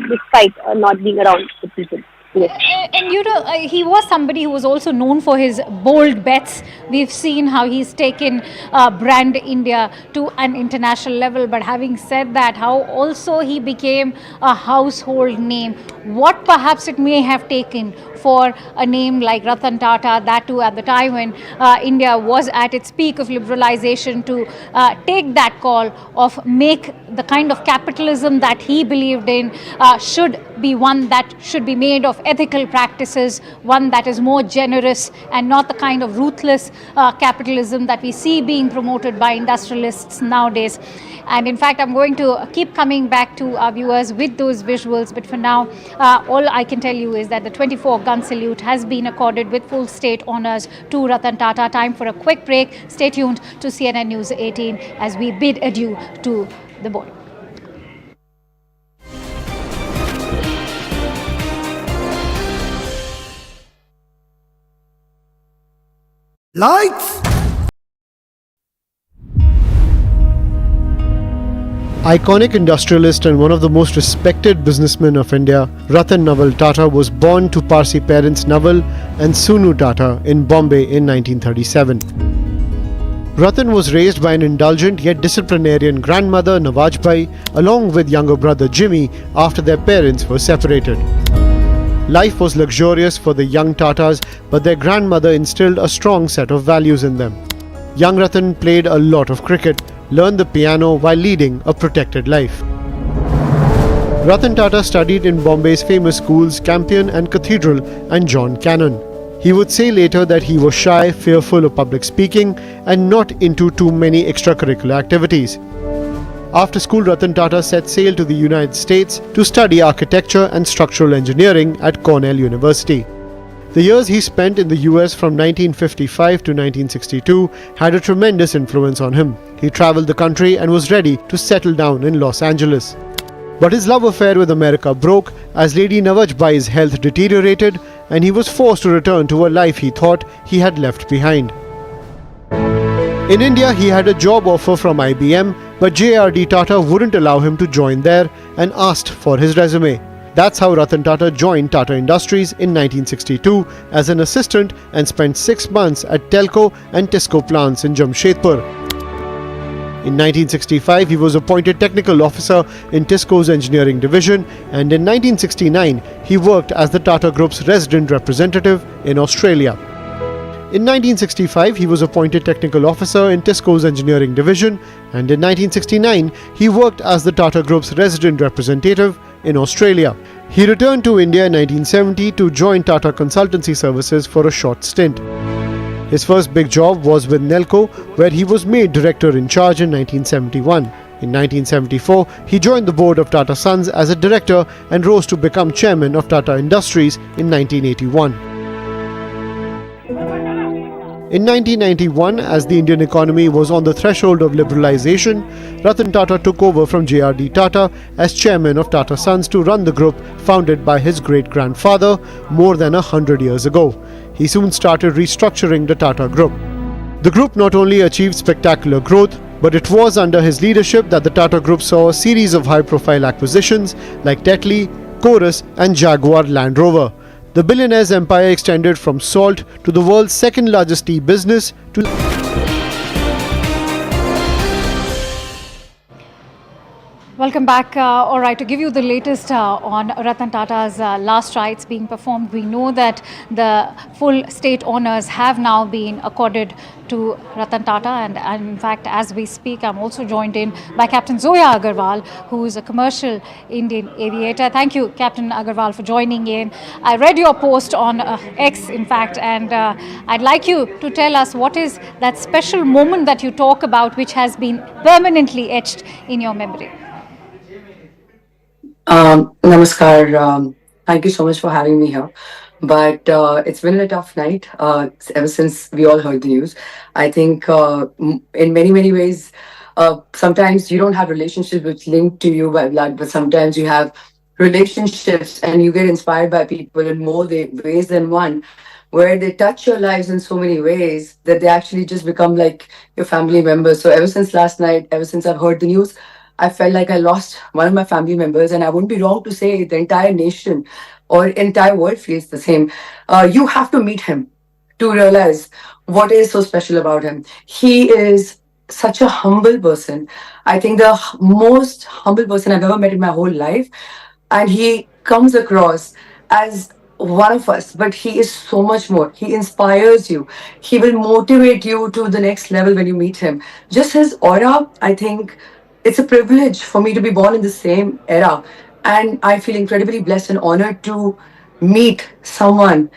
despite not being around with people. Yes. And he was somebody who was also known for his bold bets. We've seen how he's taken brand India to an international level. But having said that, how also he became a household name. What perhaps it may have taken for a name like Ratan Tata, that too at the time when India was at its peak of liberalization, to take that call of make the kind of capitalism that he believed in should be one that should be made of ethical practices, one that is more generous and not the kind of ruthless capitalism that we see being promoted by industrialists nowadays. And in fact, I'm going to keep coming back to our viewers with those visuals. But for now, all I can tell you is that the 24-gun salute has been accorded with full state honors to Ratan Tata. Time for a quick break. Stay tuned to CNN News 18 as we bid adieu to the board. Lights! Iconic industrialist and one of the most respected businessmen of India, Ratan Tata was born to Parsi parents Naval and Sunu Tata in Bombay in 1937. Ratan was raised by an indulgent yet disciplinarian grandmother Nawajbai along with younger brother Jimmy after their parents were separated. Life was luxurious for the young Tatas, but their grandmother instilled a strong set of values in them. Young Ratan played a lot of cricket, learned the piano while leading a protected life. Ratan Tata studied in Bombay's famous schools Campion and Cathedral and John Cannon. He would say later that he was shy, fearful of public speaking and not into too many extracurricular activities. After school, Ratan Tata set sail to the United States to study architecture and structural engineering at Cornell University. The years he spent in the US from 1955 to 1962 had a tremendous influence on him. He traveled the country and was ready to settle down in Los Angeles. But his love affair with America broke as Lady Nawajbai's health deteriorated and he was forced to return to a life he thought he had left behind. In India, he had a job offer from IBM, but JRD Tata wouldn't allow him to join there and asked for his resume. That's how Ratan Tata joined Tata Industries in 1962 as an assistant and spent 6 months at Telco and Tisco plants in Jamshedpur. In 1965, he was appointed technical officer in Tisco's engineering division, and in 1969, he worked as the Tata Group's resident representative in Australia. In 1965, he was appointed technical officer in Tisco's engineering division, and in 1969, he worked as the Tata Group's resident representative in Australia. He returned to India in 1970 to join Tata Consultancy Services for a short stint. His first big job was with Nelco, where he was made director in charge in 1971. In 1974, he joined the board of Tata Sons as a director and rose to become chairman of Tata Industries in 1981. In 1991, as the Indian economy was on the threshold of liberalization, Ratan Tata took over from JRD Tata as chairman of Tata Sons to run the group founded by his great-grandfather more than 100 years ago. He soon started restructuring the Tata Group. The group not only achieved spectacular growth, but it was under his leadership that the Tata Group saw a series of high-profile acquisitions like Tetley, Chorus and Jaguar Land Rover. The billionaire's empire extended from salt to the world's second largest tea business to Welcome back. All right, to give you the latest on Ratan Tata's last rites being performed, we know that the full state honours have now been accorded to Ratan Tata, and in fact, as we speak, I'm also joined in by Captain Zoya Agarwal, who is a commercial Indian aviator. Thank you, Captain Agarwal, for joining in. I read your post on X, in fact, and I'd like you to tell us what is that special moment that you talk about which has been permanently etched in your memory. Namaskar. Thank you so much for having me here. But it's been a tough night ever since we all heard the news. I think in many ways, sometimes you don't have relationships which link to you by blood, but sometimes you have relationships and you get inspired by people in more ways than one, where they touch your lives in so many ways that they actually just become like your family members. So ever since last night, ever since I've heard the news, I felt like I lost one of my family members, and I wouldn't be wrong to say the entire nation or entire world feels the same. You have to meet him to realize what is so special about him. He is such a humble person. I think the most humble person I've ever met in my whole life. And he comes across as one of us, but he is so much more. He inspires you. He will motivate you to the next level when you meet him. Just his aura, I think it's a privilege for me to be born in the same era. And I feel incredibly blessed and honored to meet someone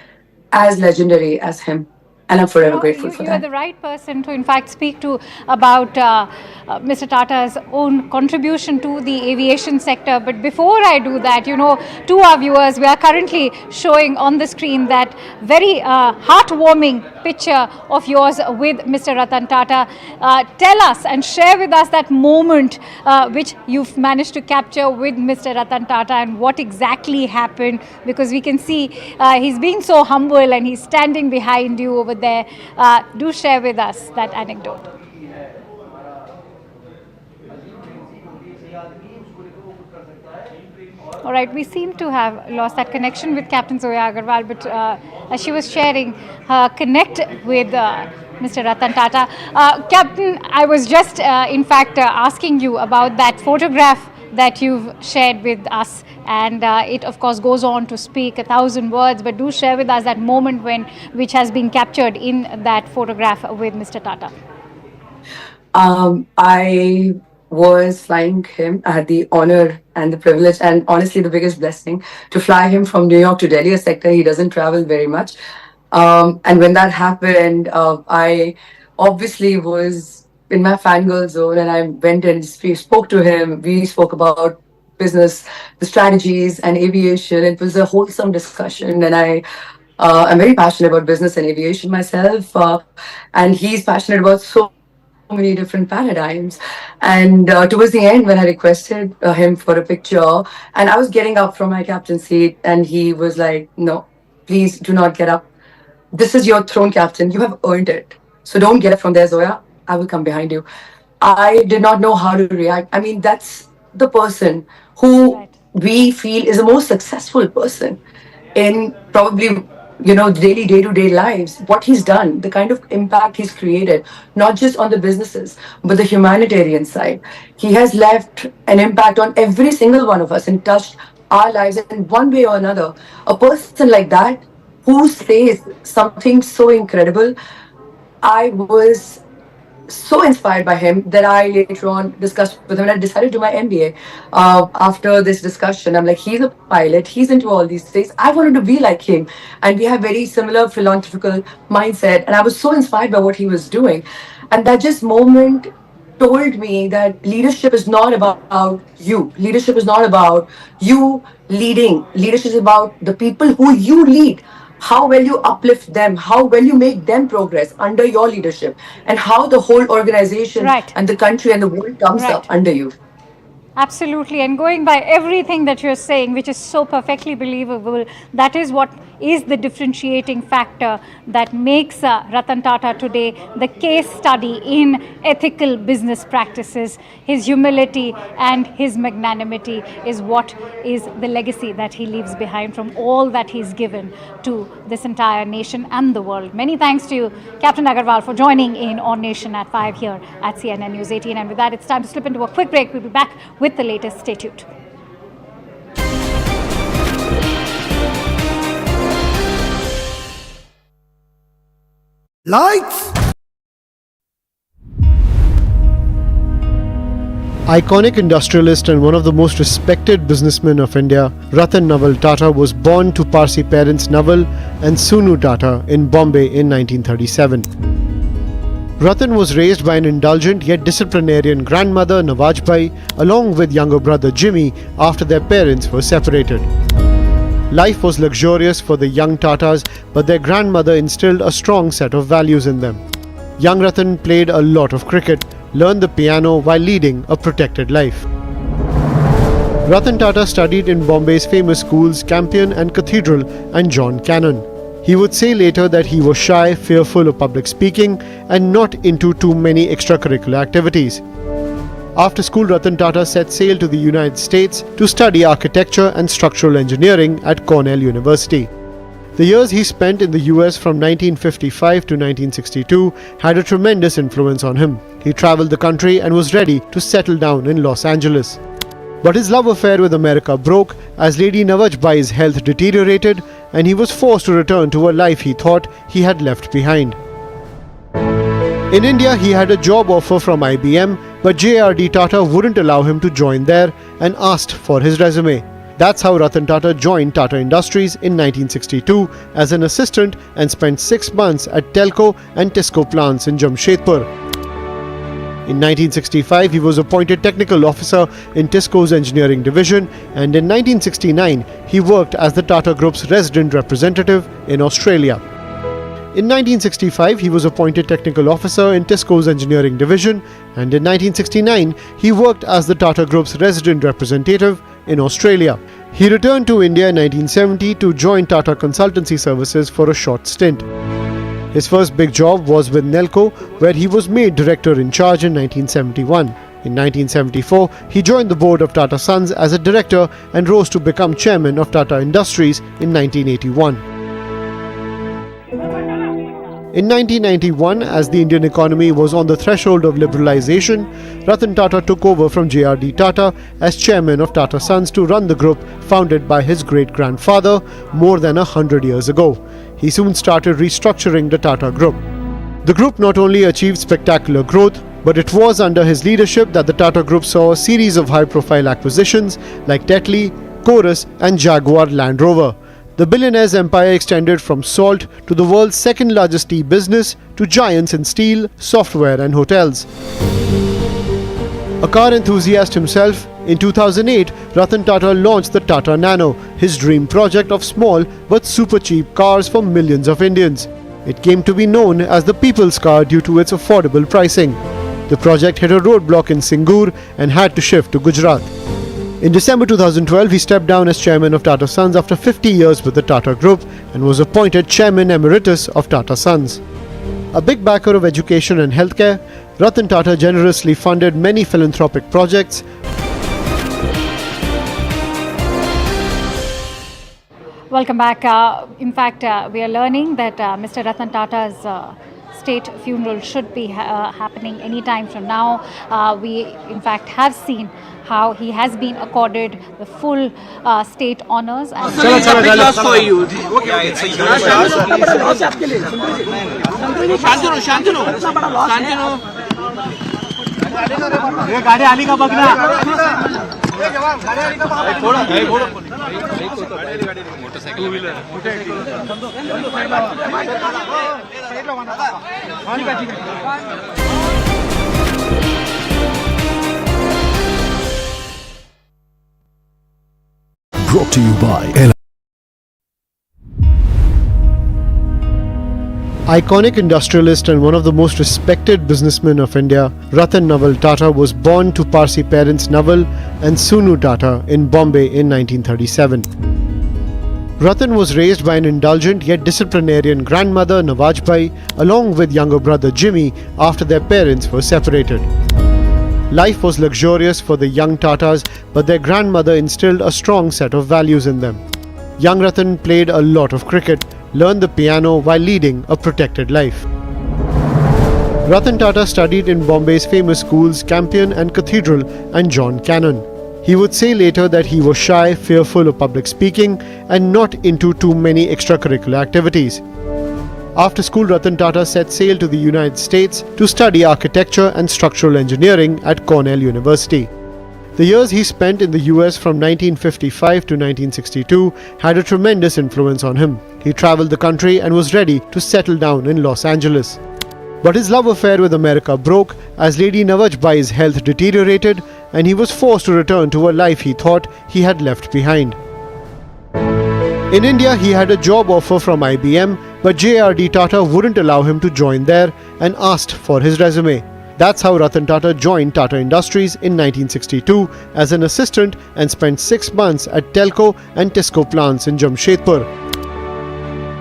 as legendary as him. And I'm forever grateful for that. You're the right person to, in fact, speak to about Mr. Tata's own contribution to the aviation sector. But before I do that, to our viewers, we are currently showing on the screen that very heartwarming picture of yours with Mr. Ratan Tata. Tell us and share with us that moment which you've managed to capture with Mr. Ratan Tata and what exactly happened, because we can see he's being so humble and he's standing behind you over there. Do share with us that anecdote. All right, we seem to have lost that connection with Captain Zoya Agarwal, but as she was sharing her connect with Mr. Ratan Tata. Captain, I was just, in fact, asking you about that photograph that you've shared with us, and it, of course, goes on to speak 1,000 words, but do share with us that moment which has been captured in that photograph with Mr. Tata. I was flying him. I had the honor and the privilege, and honestly, the biggest blessing to fly him from New York to Delhi, a sector he doesn't travel very much. And when that happened, I obviously was in my fangirl zone, and I went and spoke to him. We spoke about business, the strategies, and aviation. It was a wholesome discussion, and I'm very passionate about business and aviation myself, and he's passionate about so many different paradigms. And towards the end, when I requested him for a picture, and I was getting up from my captain's seat, and he was like, "No, please do not get up. This is your throne, Captain. You have earned it. So don't get up from there, Zoya. I will come behind you." I did not know how to react. I mean, that's the person who we feel is the most successful person in probably daily day-to-day lives. What he's done, the kind of impact he's created, not just on the businesses but the humanitarian side. He has left an impact on every single one of us and touched our lives in one way or another. A person like that who says something so incredible, I was so inspired by him that I later on discussed with him, and I decided to do my MBA. After this discussion, I'm like, he's a pilot, he's into all these things. I wanted to be like him, and we have very similar philanthropical mindset. And I was so inspired by what he was doing, and that just moment told me that leadership is not about you. Leadership is not about you leading. Leadership is about the people who you lead, how well you uplift them, how well you make them progress under your leadership, and how the whole organization and the country and the world comes up under you. Absolutely, and going by everything that you're saying, which is so perfectly believable, that is what is the differentiating factor that makes Ratan Tata today the case study in ethical business practices. His humility and his magnanimity is what is the legacy that he leaves behind from all that he's given to this entire nation and the world. Many thanks to you, Captain Agarwal, for joining in On Nation at 5 here at CNN News 18. And with that, it's time to slip into a quick break. We'll be back with the latest. Stay tuned. Lights! Iconic industrialist and one of the most respected businessmen of India, Ratan Tata was born to Parsi parents Naval and Sunu Tata in Bombay in 1937. Ratan was raised by an indulgent yet disciplinarian grandmother Nawajbai along with younger brother Jimmy after their parents were separated. Life was luxurious for the young Tatas, but their grandmother instilled a strong set of values in them. Young Ratan played a lot of cricket, learned the piano while leading a protected life. Ratan Tata studied in Bombay's famous schools Campion and Cathedral and John Cannon. He would say later that he was shy, fearful of public speaking, and not into too many extracurricular activities. After school, Ratan Tata set sail to the United States to study architecture and structural engineering at Cornell University. The years he spent in the US from 1955 to 1962 had a tremendous influence on him. He traveled the country and was ready to settle down in Los Angeles. But his love affair with America broke as Lady Nawajbai's health deteriorated and he was forced to return to a life he thought he had left behind. In India, he had a job offer from IBM, but JRD Tata wouldn't allow him to join there and asked for his resume. That's how Ratan Tata joined Tata Industries in 1962 as an assistant and spent 6 months at Telco and Tisco plants in Jamshedpur. In 1965, he was appointed technical officer in Tisco's engineering division, and in 1969, he worked as the Tata Group's resident representative in Australia. In 1965, he was appointed technical officer in Tisco's engineering division, and in 1969, he worked as the Tata Group's resident representative in Australia. He returned to India in 1970 to join Tata Consultancy Services for a short stint. His first big job was with Nelco, where he was made director in charge in 1971. In 1974, he joined the board of Tata Sons as a director and rose to become chairman of Tata Industries in 1981. In 1991, as the Indian economy was on the threshold of liberalization, Ratan Tata took over from J.R.D. Tata as chairman of Tata Sons to run the group founded by his great-grandfather more than 100 years ago. He soon started restructuring the Tata Group. The group not only achieved spectacular growth, but it was under his leadership that the Tata Group saw a series of high-profile acquisitions like Tetley, Chorus and Jaguar Land Rover. The billionaire's empire extended from salt to the world's second-largest tea business to giants in steel, software and hotels. A car enthusiast himself, in 2008, Ratan Tata launched the Tata Nano, his dream project of small but super cheap cars for millions of Indians. It came to be known as the people's car due to its affordable pricing. The project hit a roadblock in Singur and had to shift to Gujarat. In December 2012, he stepped down as chairman of Tata Sons after 50 years with the Tata Group and was appointed chairman emeritus of Tata Sons. A big backer of education and healthcare, Ratan Tata generously funded many philanthropic projects. Welcome back. In fact, we are learning that Mr. Ratan Tata's state funeral should be happening any time from now. We, in fact, have seen how he has been accorded the full state honors. And Brought to you by Iconic industrialist and one of the most respected businessmen of India, Ratan Tata was born to Parsi parents Naval and Sunu Tata in Bombay in 1937. Ratan was raised by an indulgent yet disciplinarian grandmother Nawajbai along with younger brother Jimmy after their parents were separated. Life was luxurious for the young Tatas, but their grandmother instilled a strong set of values in them. Young Ratan played a lot of cricket, learned the piano while leading a protected life. Ratan Tata studied in Bombay's famous schools Campion and Cathedral and John Cannon. He would say later that he was shy, fearful of public speaking and not into too many extracurricular activities. After school, Ratan Tata set sail to the United States to study architecture and structural engineering at Cornell University. The years he spent in the US from 1955 to 1962 had a tremendous influence on him. He traveled the country and was ready to settle down in Los Angeles. But his love affair with America broke as Lady Nawajbai's health deteriorated and he was forced to return to a life he thought he had left behind. In India, he had a job offer from IBM, but J.R.D. Tata wouldn't allow him to join there and asked for his resume. That's how Ratan Tata joined Tata Industries in 1962 as an assistant and spent 6 months at Telco and Tisco plants in Jamshedpur.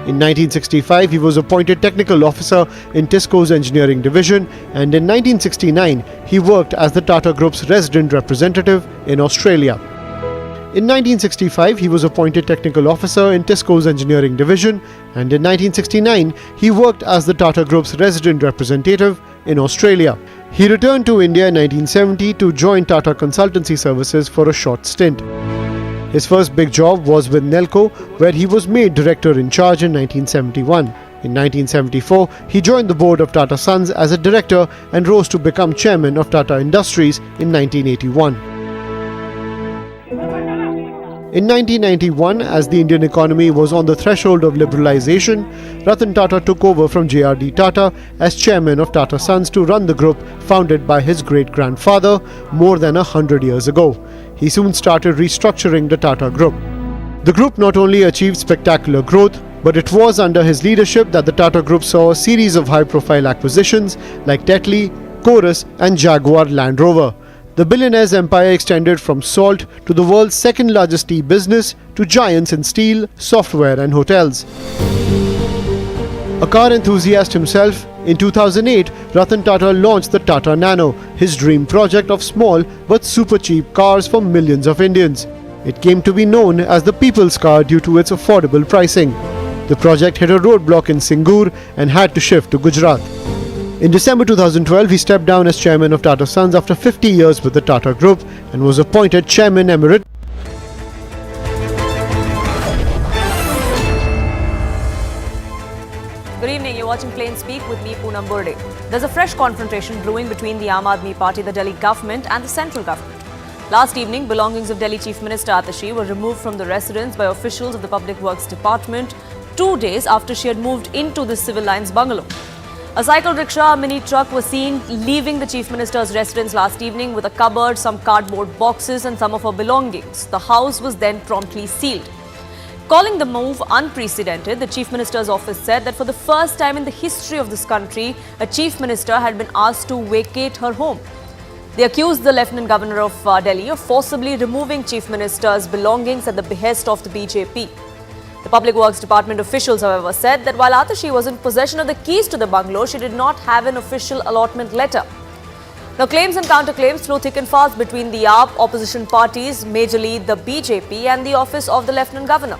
In 1965, he was appointed technical officer in Tisco's engineering division, and in 1969, he worked as the Tata Group's resident representative in Australia. In 1965, he was appointed technical officer in Tisco's engineering division, and in 1969, he worked as the Tata Group's resident representative in Australia. He returned to India in 1970 to join Tata Consultancy Services for a short stint. His first big job was with Nelco, where he was made director in charge in 1971. In 1974, he joined the board of Tata Sons as a director and rose to become chairman of Tata Industries in 1981. In 1991, as the Indian economy was on the threshold of liberalization, Ratan Tata took over from J.R.D. Tata as chairman of Tata Sons to run the group founded by his great-grandfather more than 100 years ago. He soon started restructuring the Tata Group. The group not only achieved spectacular growth, but it was under his leadership that the Tata Group saw a series of high-profile acquisitions like Tetley, Chorus and Jaguar Land Rover. The billionaire's empire extended from salt to the world's second-largest tea business to giants in steel, software and hotels. A car enthusiast himself, In 2008, Ratan Tata launched the Tata Nano, his dream project of small but super cheap cars for millions of Indians. It came to be known as the people's car due to its affordable pricing. The project hit a roadblock in Singur and had to shift to Gujarat. In December 2012, he stepped down as chairman of Tata Sons after 50 years with the Tata Group and was appointed chairman emerit. Good evening, you're watching Plain Speak with me, Poonam Burde. There's a fresh confrontation brewing between the Aam Aadmi Party, the Delhi government and the central government. Last evening, belongings of Delhi Chief Minister Atashi were removed from the residence by officials of the Public Works Department 2 days after she had moved into the civil lines bungalow. A cycle rickshaw, a mini truck was seen leaving the Chief Minister's residence last evening with a cupboard, some cardboard boxes and some of her belongings. The house was then promptly sealed. Calling the move unprecedented, the Chief Minister's office said that for the first time in the history of this country, a Chief Minister had been asked to vacate her home. They accused the Lieutenant Governor of Delhi of forcibly removing Chief Minister's belongings at the behest of the BJP. The Public Works Department officials, however, said that while Atashi was in possession of the keys to the bungalow, she did not have an official allotment letter. Now, claims and counterclaims flew thick and fast between the AAP opposition parties, majorly the BJP, and the office of the Lieutenant Governor.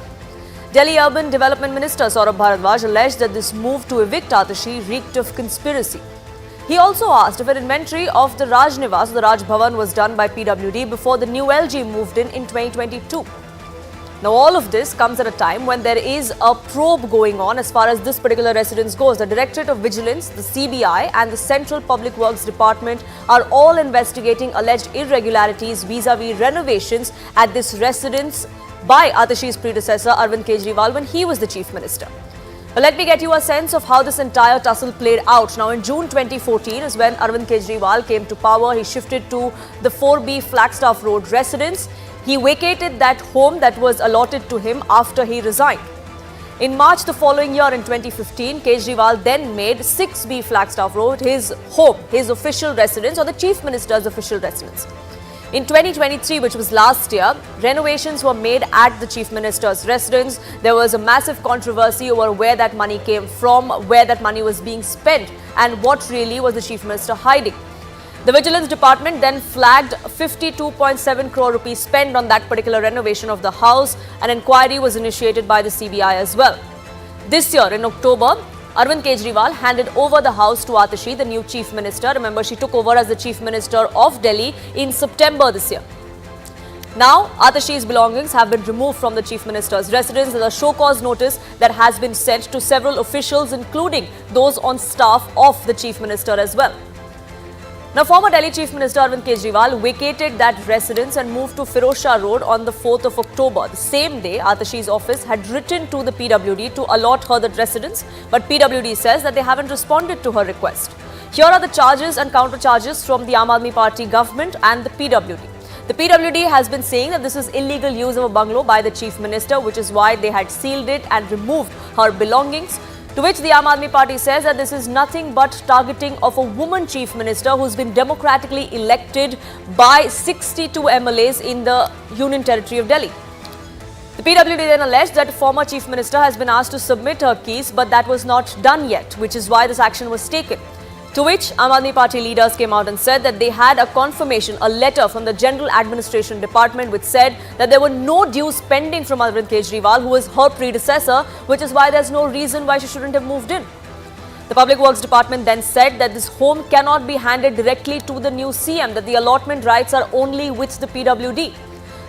Delhi Urban Development Minister Saurabh Bharadwaj alleged that this move to evict Atashi reeked of conspiracy. He also asked if an inventory of the Raj Nivas, the Raj Bhavan, was done by PWD before the new LG moved in 2022. Now, all of this comes at a time when there is a probe going on as far as this particular residence goes. The Directorate of Vigilance, the CBI and the Central Public Works Department are all investigating alleged irregularities vis-a-vis renovations at this residence by Atashi's predecessor Arvind Kejriwal when he was the Chief Minister. But let me get you a sense of how this entire tussle played out. Now, in June 2014 is when Arvind Kejriwal came to power. He shifted to the 4B Flagstaff Road residence. He vacated that home that was allotted to him after he resigned. In March the following year, in 2015, Kejriwal then made 6B Flagstaff Road his home, his official residence, or the Chief Minister's official residence. In 2023, which was last year, renovations were made at the Chief Minister's residence. There was a massive controversy over where that money came from, where that money was being spent, and what really was the Chief Minister hiding. The Vigilance Department then flagged 52.7 crore rupees spent on that particular renovation of the house. An inquiry was initiated by the CBI as well. This year, in October, Arvind Kejriwal handed over the house to Atashi, the new Chief Minister. Remember, she took over as the Chief Minister of Delhi in September this year. Now, Atashi's belongings have been removed from the Chief Minister's residence. There's a show-cause notice that has been sent to several officials, including those on staff of the Chief Minister as well. Now, former Delhi Chief Minister Arvind Kejriwal vacated that residence and moved to Firozshah Road on the 4th of October. The same day, Atashi's office had written to the PWD to allot her that residence, but PWD says that they haven't responded to her request. Here are the charges and counter-charges from the Aam Aadmi Party government and the PWD. The PWD has been saying that this is illegal use of a bungalow by the Chief Minister, which is why they had sealed it and removed her belongings. To which the Aam Aadmi Party says that this is nothing but targeting of a woman Chief Minister who's been democratically elected by 62 MLAs in the Union Territory of Delhi. The PWD then alleged that former Chief Minister has been asked to submit her keys, but that was not done yet, which is why this action was taken. To which Aam Aadmi Party leaders came out and said that they had a confirmation, a letter from the General Administration Department which said that there were no dues pending from Arvind Kejriwal, who was her predecessor, which is why there's no reason why she shouldn't have moved in. The Public Works Department then said that this home cannot be handed directly to the new CM, that the allotment rights are only with the PWD.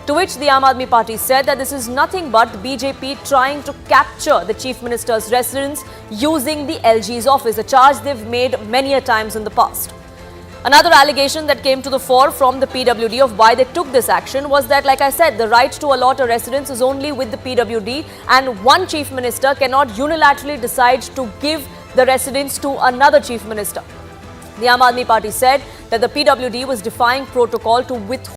To which the Aam Aadmi Party said that this is nothing but BJP trying to capture the Chief Minister's residence using the LG's office, a charge they've made many a times in the past. Another allegation that came to the fore from the PWD of why they took this action was that, like I said, the right to allot a residence is only with the PWD, and one Chief Minister cannot unilaterally decide to give the residence to another Chief Minister. The Aam Aadmi Party said that the PWD was defying protocol to withhold